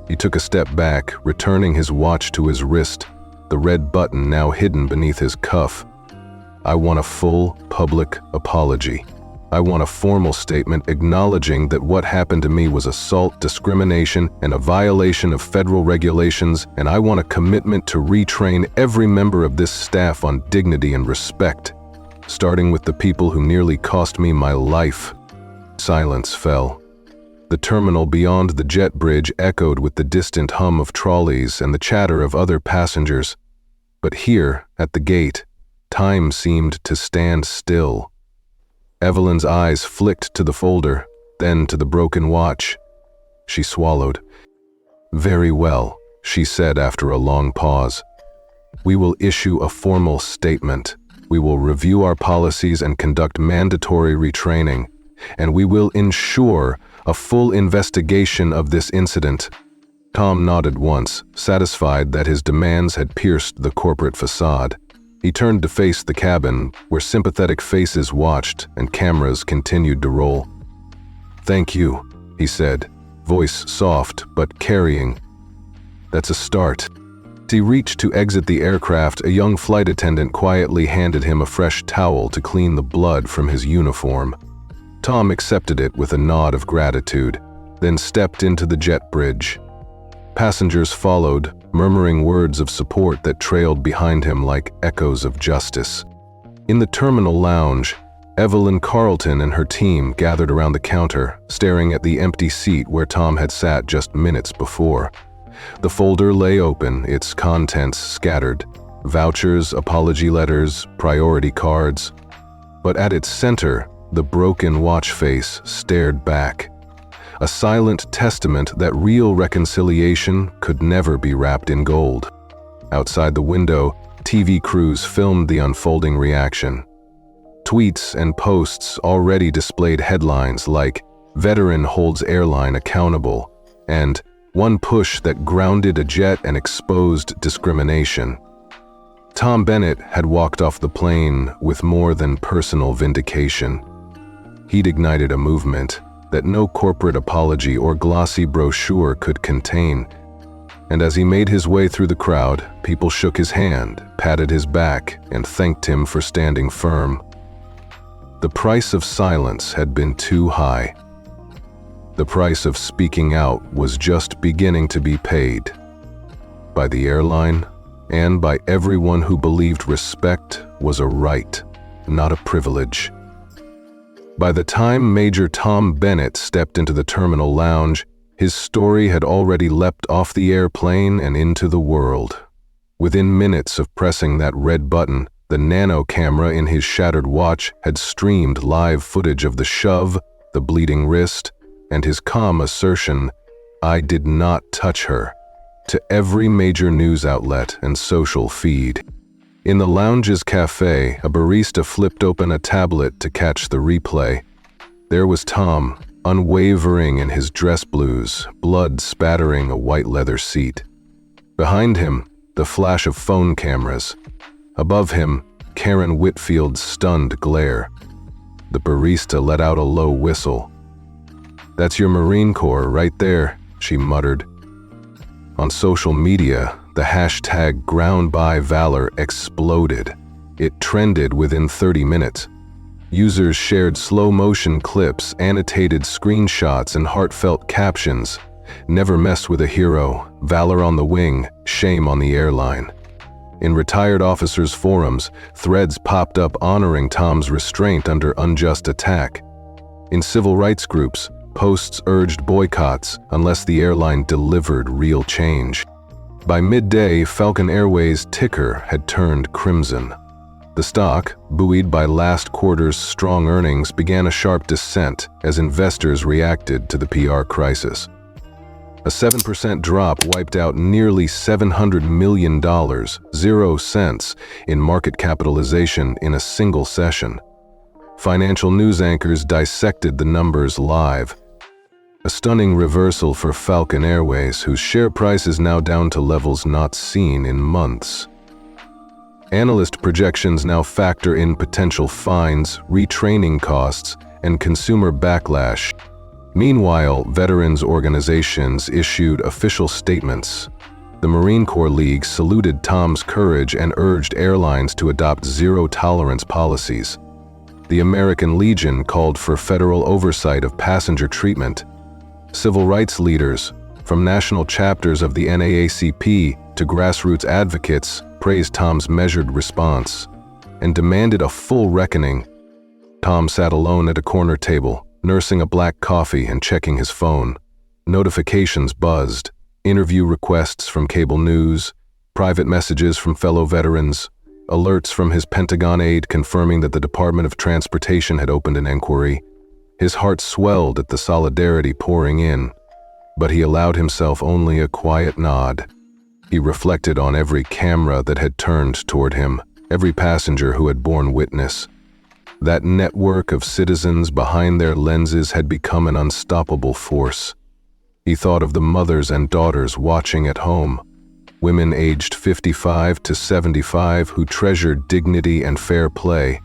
He took a step back, returning his watch to his wrist, the red button now hidden beneath his cuff. "I want a full, public apology. I want a formal statement acknowledging that what happened to me was assault, discrimination, and a violation of federal regulations, and I want a commitment to retrain every member of this staff on dignity and respect, starting with the people who nearly cost me my life." Silence fell. The terminal beyond the jet bridge echoed with the distant hum of trolleys and the chatter of other passengers. But here, at the gate, time seemed to stand still. Evelyn's eyes flicked to the folder, then to the broken watch. She swallowed. "Very well," she said after a long pause. "We will issue a formal statement. We will review our policies and conduct mandatory retraining, and we will ensure a full investigation of this incident." Tom nodded once, satisfied that his demands had pierced the corporate facade. He turned to face the cabin, where sympathetic faces watched and cameras continued to roll. "Thank you," he said, voice soft but carrying. "That's a start." As he reached to exit the aircraft, a young flight attendant quietly handed him a fresh towel to clean the blood from his uniform. Tom accepted it with a nod of gratitude, then stepped into the jet bridge. Passengers followed, murmuring words of support that trailed behind him like echoes of justice. In the terminal lounge, Evelyn Carlton and her team gathered around the counter, staring at the empty seat where Tom had sat just minutes before. The folder lay open, its contents scattered: vouchers, apology letters, priority cards. But at its center, the broken watch face stared back, a silent testament that real reconciliation could never be wrapped in gold. Outside the window, TV crews filmed the unfolding reaction. Tweets and posts already displayed headlines like "Veteran holds airline accountable" and "One push that grounded a jet and exposed discrimination." Tom Bennett had walked off the plane with more than personal vindication. He'd ignited a movement that no corporate apology or glossy brochure could contain. And as he made his way through the crowd, people shook his hand, patted his back, and thanked him for standing firm. The price of silence had been too high. The price of speaking out was just beginning to be paid. By the airline, and by everyone who believed respect was a right, not a privilege. By the time Major Tom Bennett stepped into the terminal lounge, his story had already leapt off the airplane and into the world. Within minutes of pressing that red button, the nano camera in his shattered watch had streamed live footage of the shove, the bleeding wrist, and his calm assertion, "I did not touch her," to every major news outlet and social feed. In the lounge's cafe, a barista flipped open a tablet to catch the replay. There was Tom, unwavering in his dress blues, blood spattering a white leather seat. Behind him, the flash of phone cameras. Above him, Karen Whitfield's stunned glare. The barista let out a low whistle. "That's your Marine Corps right there," she muttered. On social media, the hashtag #GroundByValor exploded. It trended within 30 minutes. Users shared slow-motion clips, annotated screenshots, and heartfelt captions, "Never mess with a hero, valor on the wing, shame on the airline." In retired officers' forums, threads popped up honoring Tom's restraint under unjust attack. In civil rights groups, posts urged boycotts unless the airline delivered real change. By midday, Falcon Airways' ticker had turned crimson. The stock, buoyed by last quarter's strong earnings, began a sharp descent as investors reacted to the PR crisis. A 7% drop wiped out nearly $700 million, 0 cents, in market capitalization in a single session. Financial news anchors dissected the numbers live. A stunning reversal for Falcon Airways, whose share price is now down to levels not seen in months. Analyst projections now factor in potential fines, retraining costs, and consumer backlash. Meanwhile, veterans organizations issued official statements. The Marine Corps League saluted Tom's courage and urged airlines to adopt zero-tolerance policies. The American Legion called for federal oversight of passenger treatment. Civil rights leaders, from national chapters of the NAACP to grassroots advocates, praised Tom's measured response and demanded a full reckoning. Tom sat alone at a corner table, nursing a black coffee and checking his phone. Notifications buzzed, interview requests from cable news, private messages from fellow veterans, alerts from his Pentagon aide confirming that the Department of Transportation had opened an inquiry. His heart swelled at the solidarity pouring in, but he allowed himself only a quiet nod. He reflected on every camera that had turned toward him, every passenger who had borne witness. That network of citizens behind their lenses had become an unstoppable force. He thought of the mothers and daughters watching at home, women aged 55 to 75 who treasured dignity and fair play,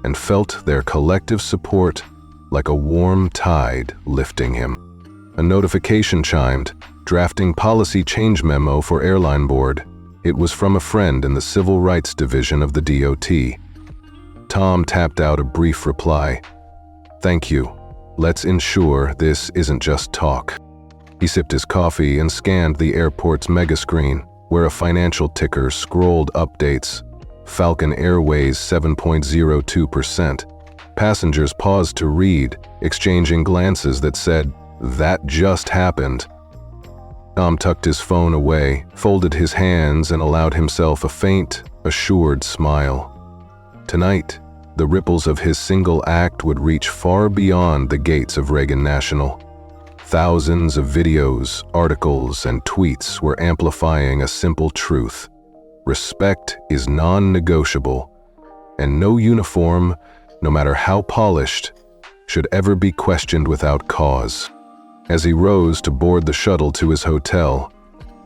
and felt their collective support like a warm tide lifting him. A notification chimed, drafting policy change memo for airline board. It was from a friend in the Civil Rights Division of the DOT. Tom tapped out a brief reply. "Thank you. Let's ensure this isn't just talk." He sipped his coffee and scanned the airport's megascreen, where a financial ticker scrolled updates. Falcon Airways 7.02%. Passengers paused to read, exchanging glances that said, "That just happened." Tom tucked his phone away, folded his hands, and allowed himself a faint, assured smile. Tonight, the ripples of his single act would reach far beyond the gates of Reagan National. Thousands of videos, articles, and tweets were amplifying a simple truth. Respect is non-negotiable, and no uniform, no matter how polished, should ever be questioned without cause. As he rose to board the shuttle to his hotel,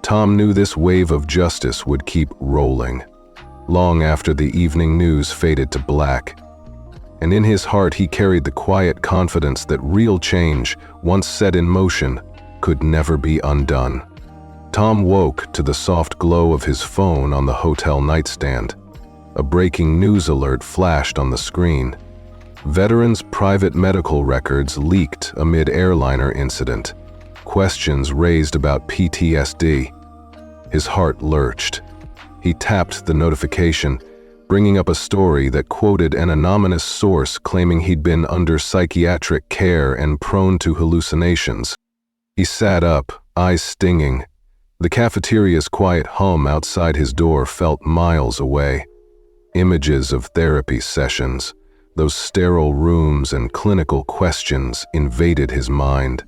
Tom knew this wave of justice would keep rolling, long after the evening news faded to black. And in his heart he carried the quiet confidence that real change, once set in motion, could never be undone. Tom woke to the soft glow of his phone on the hotel nightstand. A breaking news alert flashed on the screen. Veterans' private medical records leaked amid airliner incident. Questions raised about PTSD. His heart lurched. He tapped the notification, bringing up a story that quoted an anonymous source claiming he'd been under psychiatric care and prone to hallucinations. He sat up, eyes stinging. The cafeteria's quiet hum outside his door felt miles away. Images of therapy sessions, those sterile rooms and clinical questions invaded his mind.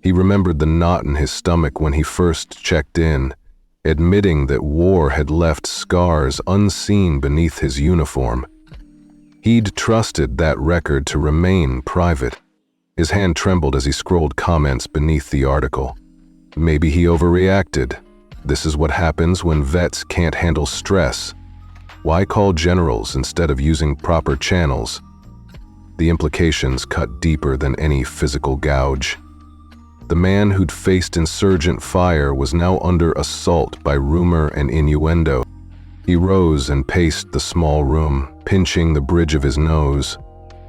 He remembered the knot in his stomach when he first checked in, admitting that war had left scars unseen beneath his uniform. He'd trusted that record to remain private. His hand trembled as he scrolled comments beneath the article. Maybe he overreacted. This is what happens when vets can't handle stress. Why call generals instead of using proper channels? The implications cut deeper than any physical gouge. The man who'd faced insurgent fire was now under assault by rumor and innuendo. He rose and paced the small room, pinching the bridge of his nose.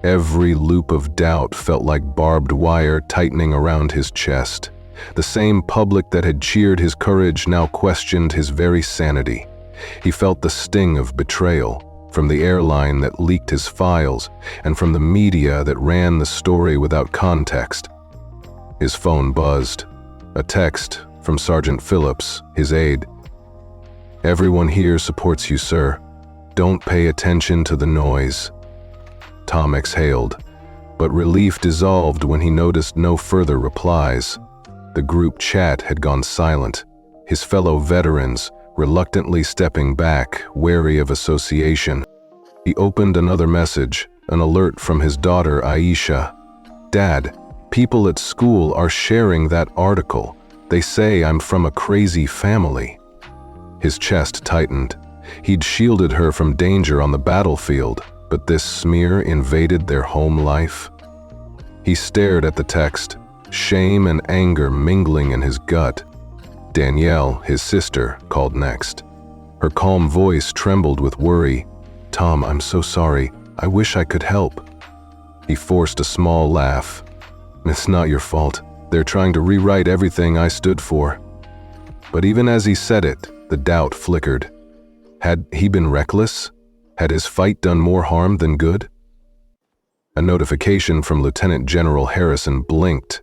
Every loop of doubt felt like barbed wire tightening around his chest. The same public that had cheered his courage now questioned his very sanity. He felt the sting of betrayal, from the airline that leaked his files, and from the media that ran the story without context. His phone buzzed. A text from Sergeant Phillips, his aide. "Everyone here supports you, sir. Don't pay attention to the noise." Tom exhaled, but relief dissolved when he noticed no further replies. The group chat had gone silent, his fellow veterans reluctantly stepping back, wary of association. He opened another message, an alert from his daughter Aisha. "Dad, people at school are sharing that article. They say I'm from a crazy family." His chest tightened. He'd shielded her from danger on the battlefield, but this smear invaded their home life. He stared at the text, shame and anger mingling in his gut. Danielle, his sister, called next. Her calm voice trembled with worry. "Tom, I'm so sorry. I wish I could help." He forced a small laugh. "It's not your fault. They're trying to rewrite everything I stood for." But even as he said it, the doubt flickered. Had he been reckless? Had his fight done more harm than good? A notification from Lieutenant General Harrison blinked.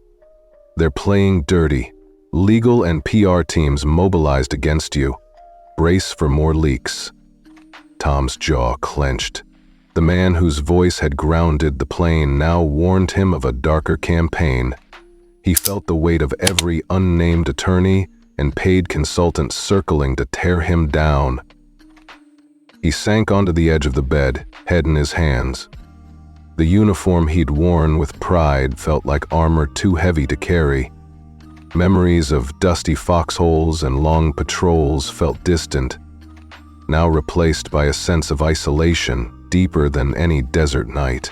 "They're playing dirty. Legal and PR teams mobilized against you. Brace for more leaks." Tom's jaw clenched. The man whose voice had grounded the plane now warned him of a darker campaign. He felt the weight of every unnamed attorney and paid consultant circling to tear him down. He sank onto the edge of the bed, head in his hands. The uniform he'd worn with pride felt like armor too heavy to carry. Memories of dusty foxholes and long patrols felt distant, now replaced by a sense of isolation deeper than any desert night.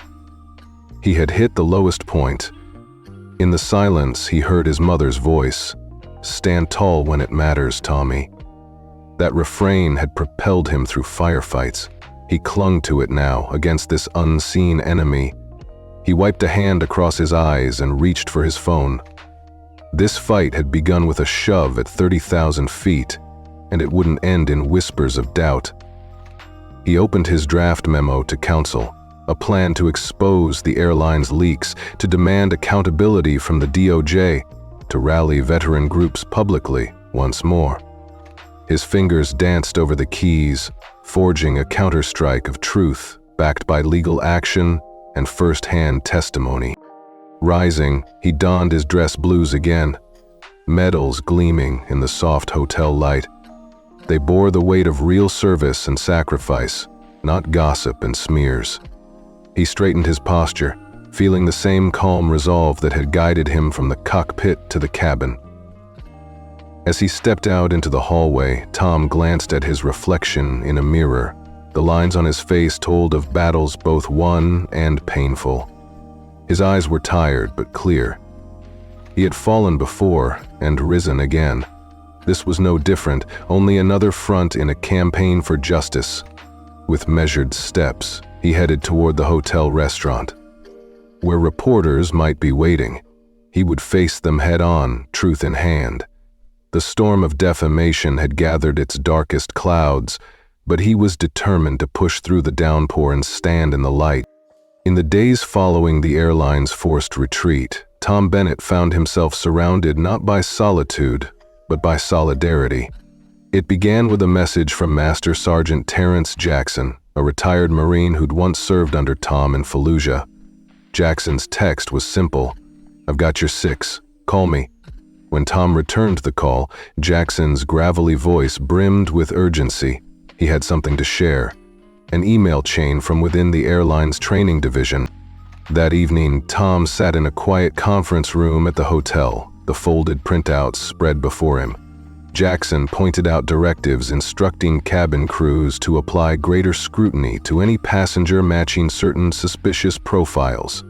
He had hit the lowest point. In the silence, he heard his mother's voice. "Stand tall when it matters, Tommy." That refrain had propelled him through firefights. He clung to it now, against this unseen enemy. He wiped a hand across his eyes and reached for his phone. This fight had begun with a shove at 30,000 feet, and it wouldn't end in whispers of doubt. He opened his draft memo to counsel, a plan to expose the airline's leaks, to demand accountability from the DOJ, to rally veteran groups publicly once more. His fingers danced over the keys, forging a counterstrike of truth, backed by legal action and first-hand testimony. Rising, he donned his dress blues again, medals gleaming in the soft hotel light. They bore the weight of real service and sacrifice, not gossip and smears. He straightened his posture, feeling the same calm resolve that had guided him from the cockpit to the cabin. As he stepped out into the hallway, Tom glanced at his reflection in a mirror. The lines on his face told of battles both won and painful. His eyes were tired but clear. He had fallen before and risen again. This was no different, only another front in a campaign for justice. With measured steps, he headed toward the hotel restaurant, where reporters might be waiting. He would face them head-on, truth in hand. The storm of defamation had gathered its darkest clouds, but he was determined to push through the downpour and stand in the light. In the days following the airline's forced retreat, Tom Bennett found himself surrounded not by solitude, but by solidarity. It began with a message from Master Sergeant Terrence Jackson, a retired Marine who'd once served under Tom in Fallujah. Jackson's text was simple: "I've got your 6. Call me." When Tom returned the call, Jackson's gravelly voice brimmed with urgency. He had something to share. An email chain from within the airline's training division. That evening, Tom sat in a quiet conference room at the hotel, the folded printouts spread before him. Jackson pointed out directives instructing cabin crews to apply greater scrutiny to any passenger matching certain suspicious profiles.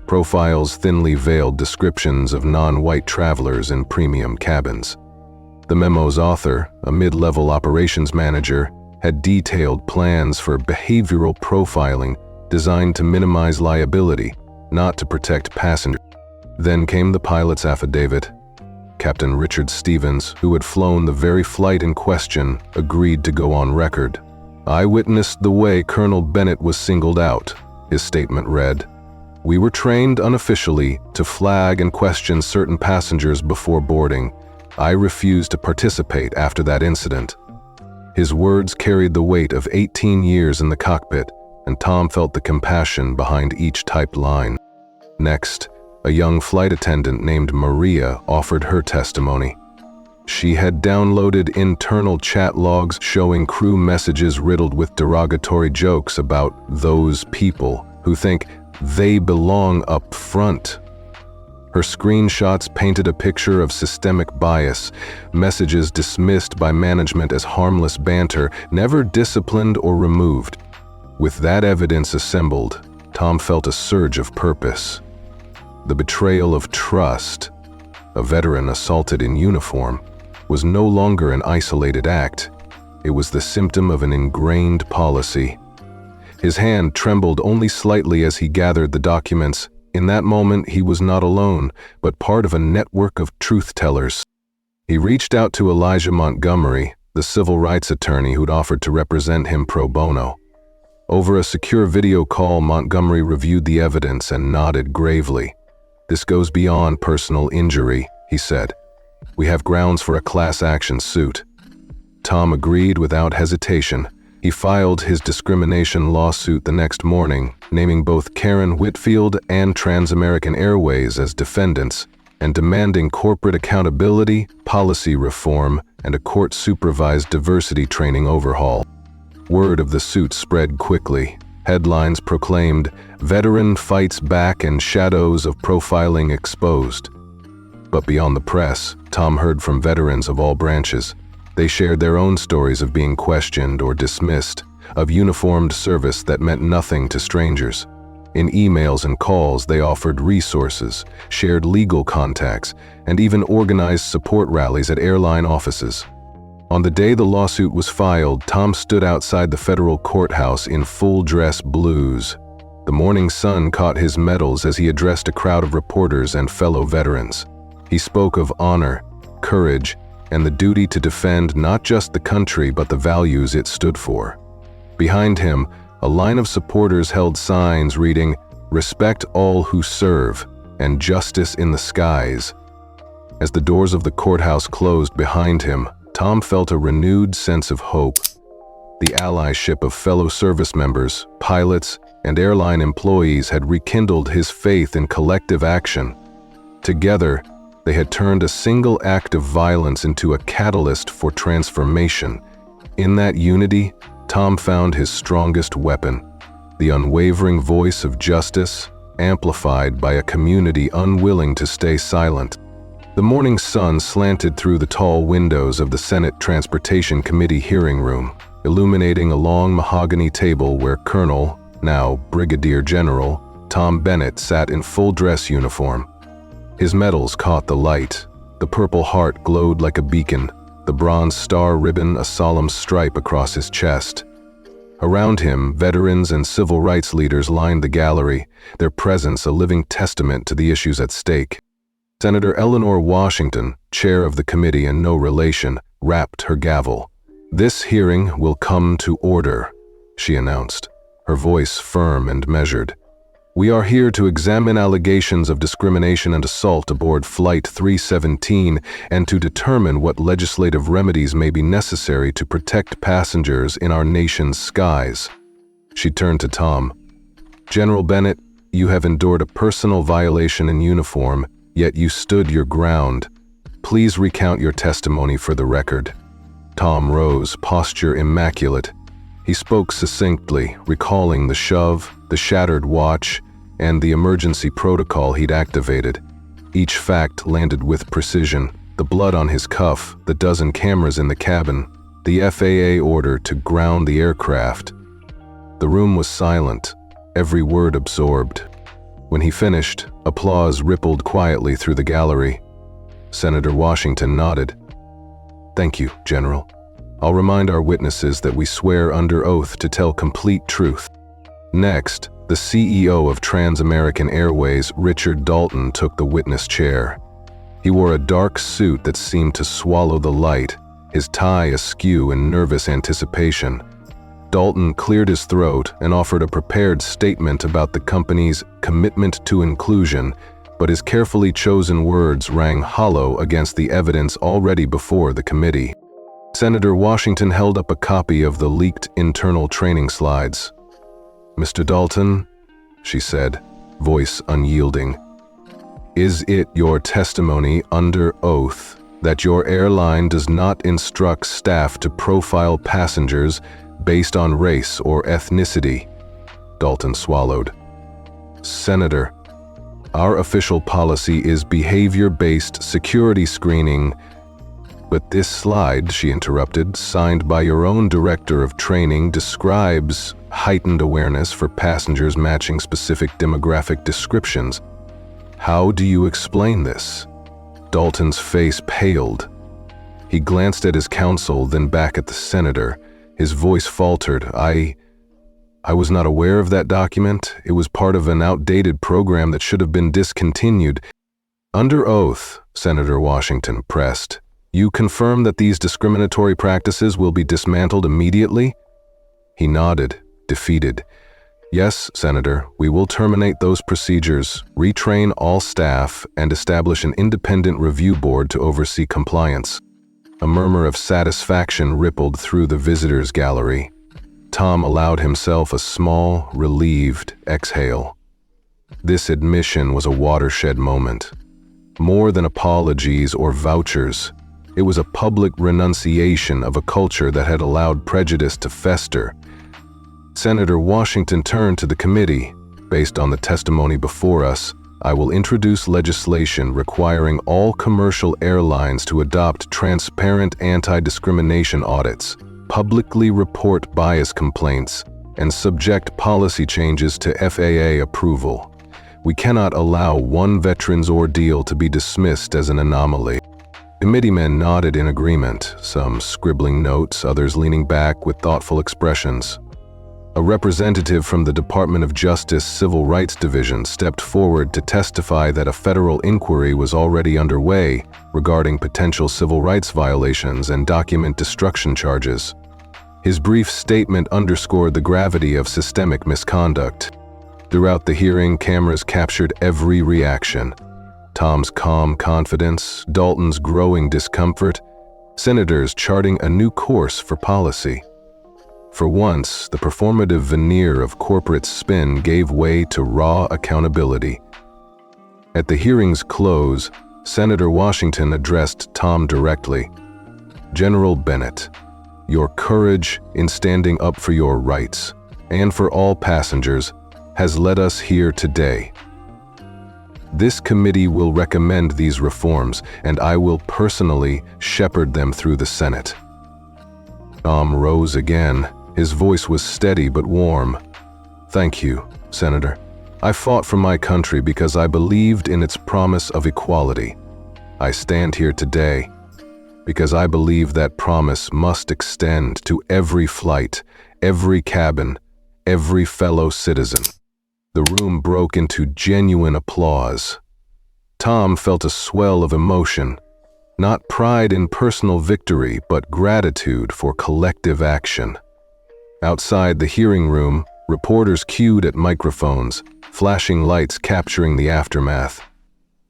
Profiles thinly veiled descriptions of non-white travelers in premium cabins. The memo's author, a mid-level operations manager, had detailed plans for behavioral profiling designed to minimize liability, not to protect passengers. Then came the pilot's affidavit. Captain Richard Stevens, who had flown the very flight in question, agreed to go on record. "I witnessed the way Colonel Bennett was singled out," his statement read. "We were trained unofficially to flag and question certain passengers before boarding. I refused to participate after that incident." His words carried the weight of 18 years in the cockpit, and Tom felt the compassion behind each typed line. Next, a young flight attendant named Maria offered her testimony. She had downloaded internal chat logs showing crew messages riddled with derogatory jokes about those people who think they belong up front. Her screenshots painted a picture of systemic bias, messages dismissed by management as harmless banter, never disciplined or removed. With that evidence assembled, Tom felt a surge of purpose. The betrayal of trust, a veteran assaulted in uniform, was no longer an isolated act. It was the symptom of an ingrained policy. His hand trembled only slightly as he gathered the documents. In that moment, he was not alone, but part of a network of truth-tellers. He reached out to Elijah Montgomery, the civil rights attorney who'd offered to represent him pro bono. Over a secure video call, Montgomery reviewed the evidence and nodded gravely. "This goes beyond personal injury," he said. "We have grounds for a class action suit." Tom agreed without hesitation. He filed his discrimination lawsuit the next morning, naming both Karen Whitfield and Trans-American Airways as defendants, and demanding corporate accountability, policy reform, and a court-supervised diversity training overhaul. Word of the suit spread quickly. Headlines proclaimed, "Veteran fights back and shadows of profiling exposed." But beyond the press, Tom heard from veterans of all branches. They shared their own stories of being questioned or dismissed, of uniformed service that meant nothing to strangers. In emails and calls, they offered resources, shared legal contacts, and even organized support rallies at airline offices. On the day the lawsuit was filed, Tom stood outside the federal courthouse in full-dress blues. The morning sun caught his medals as he addressed a crowd of reporters and fellow veterans. He spoke of honor, courage, and the duty to defend not just the country but the values it stood for. Behind him, a line of supporters held signs reading, "Respect all who serve," and "Justice in the skies." As the doors of the courthouse closed behind him, Tom felt a renewed sense of hope. The allyship of fellow service members, pilots, and airline employees had rekindled his faith in collective action. Together, they had turned a single act of violence into a catalyst for transformation. In that unity, Tom found his strongest weapon, the unwavering voice of justice, amplified by a community unwilling to stay silent. The morning sun slanted through the tall windows of the Senate Transportation Committee hearing room, illuminating a long mahogany table where Colonel, now Brigadier General, Tom Bennett sat in full dress uniform. His medals caught the light. The Purple Heart glowed like a beacon, the Bronze Star ribbon a solemn stripe across his chest. Around him, veterans and civil rights leaders lined the gallery, their presence a living testament to the issues at stake. Senator Eleanor Washington, chair of the committee and no relation, rapped her gavel. "This hearing will come to order," she announced, her voice firm and measured. "We are here to examine allegations of discrimination and assault aboard Flight 317 and to determine what legislative remedies may be necessary to protect passengers in our nation's skies." She turned to Tom. "General Bennett, you have endured a personal violation in uniform, yet you stood your ground. Please recount your testimony for the record." Tom rose, posture immaculate. He spoke succinctly, recalling the shove, the shattered watch, and the emergency protocol he'd activated. Each fact landed with precision: the blood on his cuff, the dozen cameras in the cabin, the FAA order to ground the aircraft. The room was silent, every word absorbed. When he finished, applause rippled quietly through the gallery. Senator Washington nodded. "Thank you, General. I'll remind our witnesses that we swear under oath to tell complete truth." Next, the CEO of Trans-American Airways, Richard Dalton, took the witness chair. He wore a dark suit that seemed to swallow the light, his tie askew in nervous anticipation. Dalton cleared his throat and offered a prepared statement about the company's commitment to inclusion, but his carefully chosen words rang hollow against the evidence already before the committee. Senator Washington held up a copy of the leaked internal training slides. "Mr. Dalton," she said, voice unyielding, "is it your testimony under oath that your airline does not instruct staff to profile passengers based on race or ethnicity?" Dalton swallowed. "Senator, our official policy is behavior-based security screening." "But this slide," she interrupted, "signed by your own director of training, describes heightened awareness for passengers matching specific demographic descriptions. How do you explain this?" Dalton's face paled. He glanced at his counsel, then back at the senator. His voice faltered. I was not aware of that document. It was part of an outdated program that should have been discontinued." "Under oath," Senator Washington pressed, "you confirm that these discriminatory practices will be dismantled immediately?" He nodded, defeated. "Yes, Senator, we will terminate those procedures, retrain all staff, and establish an independent review board to oversee compliance." A murmur of satisfaction rippled through the visitors' gallery. Tom allowed himself a small, relieved exhale. This admission was a watershed moment. More than apologies or vouchers, it was a public renunciation of a culture that had allowed prejudice to fester. Senator Washington turned to the committee. "Based on the testimony before us, I will introduce legislation requiring all commercial airlines to adopt transparent anti-discrimination audits, publicly report bias complaints, and subject policy changes to FAA approval. We cannot allow one veteran's ordeal to be dismissed as an anomaly." Committeemen nodded in agreement, some scribbling notes, others leaning back with thoughtful expressions. A representative from the Department of Justice Civil Rights Division stepped forward to testify that a federal inquiry was already underway regarding potential civil rights violations and document destruction charges. His brief statement underscored the gravity of systemic misconduct. Throughout the hearing, cameras captured every reaction. Tom's calm confidence, Dalton's growing discomfort, senators charting a new course for policy. For once, the performative veneer of corporate spin gave way to raw accountability. At the hearing's close, Senator Washington addressed Tom directly. "General Bennett, your courage in standing up for your rights, and for all passengers, has led us here today. This committee will recommend these reforms, and I will personally shepherd them through the Senate." Tom rose again. His voice was steady but warm. "Thank you, Senator. I fought for my country because I believed in its promise of equality. I stand here today because I believe that promise must extend to every flight, every cabin, every fellow citizen." The room broke into genuine applause. Tom felt a swell of emotion, not pride in personal victory, but gratitude for collective action. Outside the hearing room, reporters queued at microphones, flashing lights capturing the aftermath.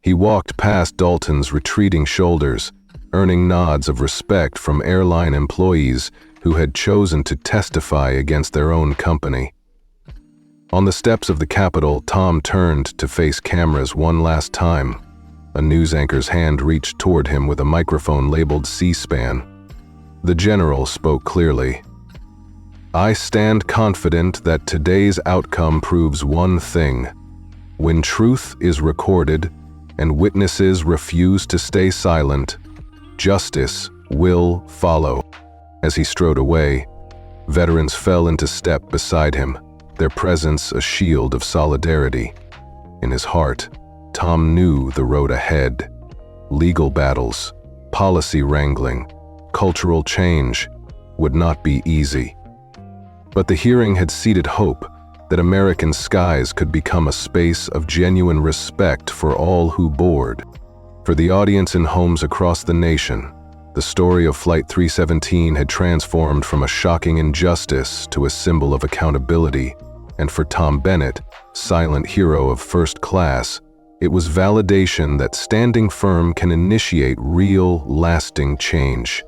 He walked past Dalton's retreating shoulders, earning nods of respect from airline employees who had chosen to testify against their own company. On the steps of the Capitol, Tom turned to face cameras one last time. A news anchor's hand reached toward him with a microphone labeled C-SPAN. The general spoke clearly. "I stand confident that today's outcome proves one thing. When truth is recorded and witnesses refuse to stay silent, justice will follow." As he strode away, veterans fell into step beside him, their presence a shield of solidarity. In his heart, Tom knew the road ahead. Legal battles, policy wrangling, cultural change would not be easy. But the hearing had seeded hope that American skies could become a space of genuine respect for all who board. For the audience in homes across the nation, the story of Flight 317 had transformed from a shocking injustice to a symbol of accountability, and for Tom Bennett, silent hero of First Class, it was validation that standing firm can initiate real, lasting change.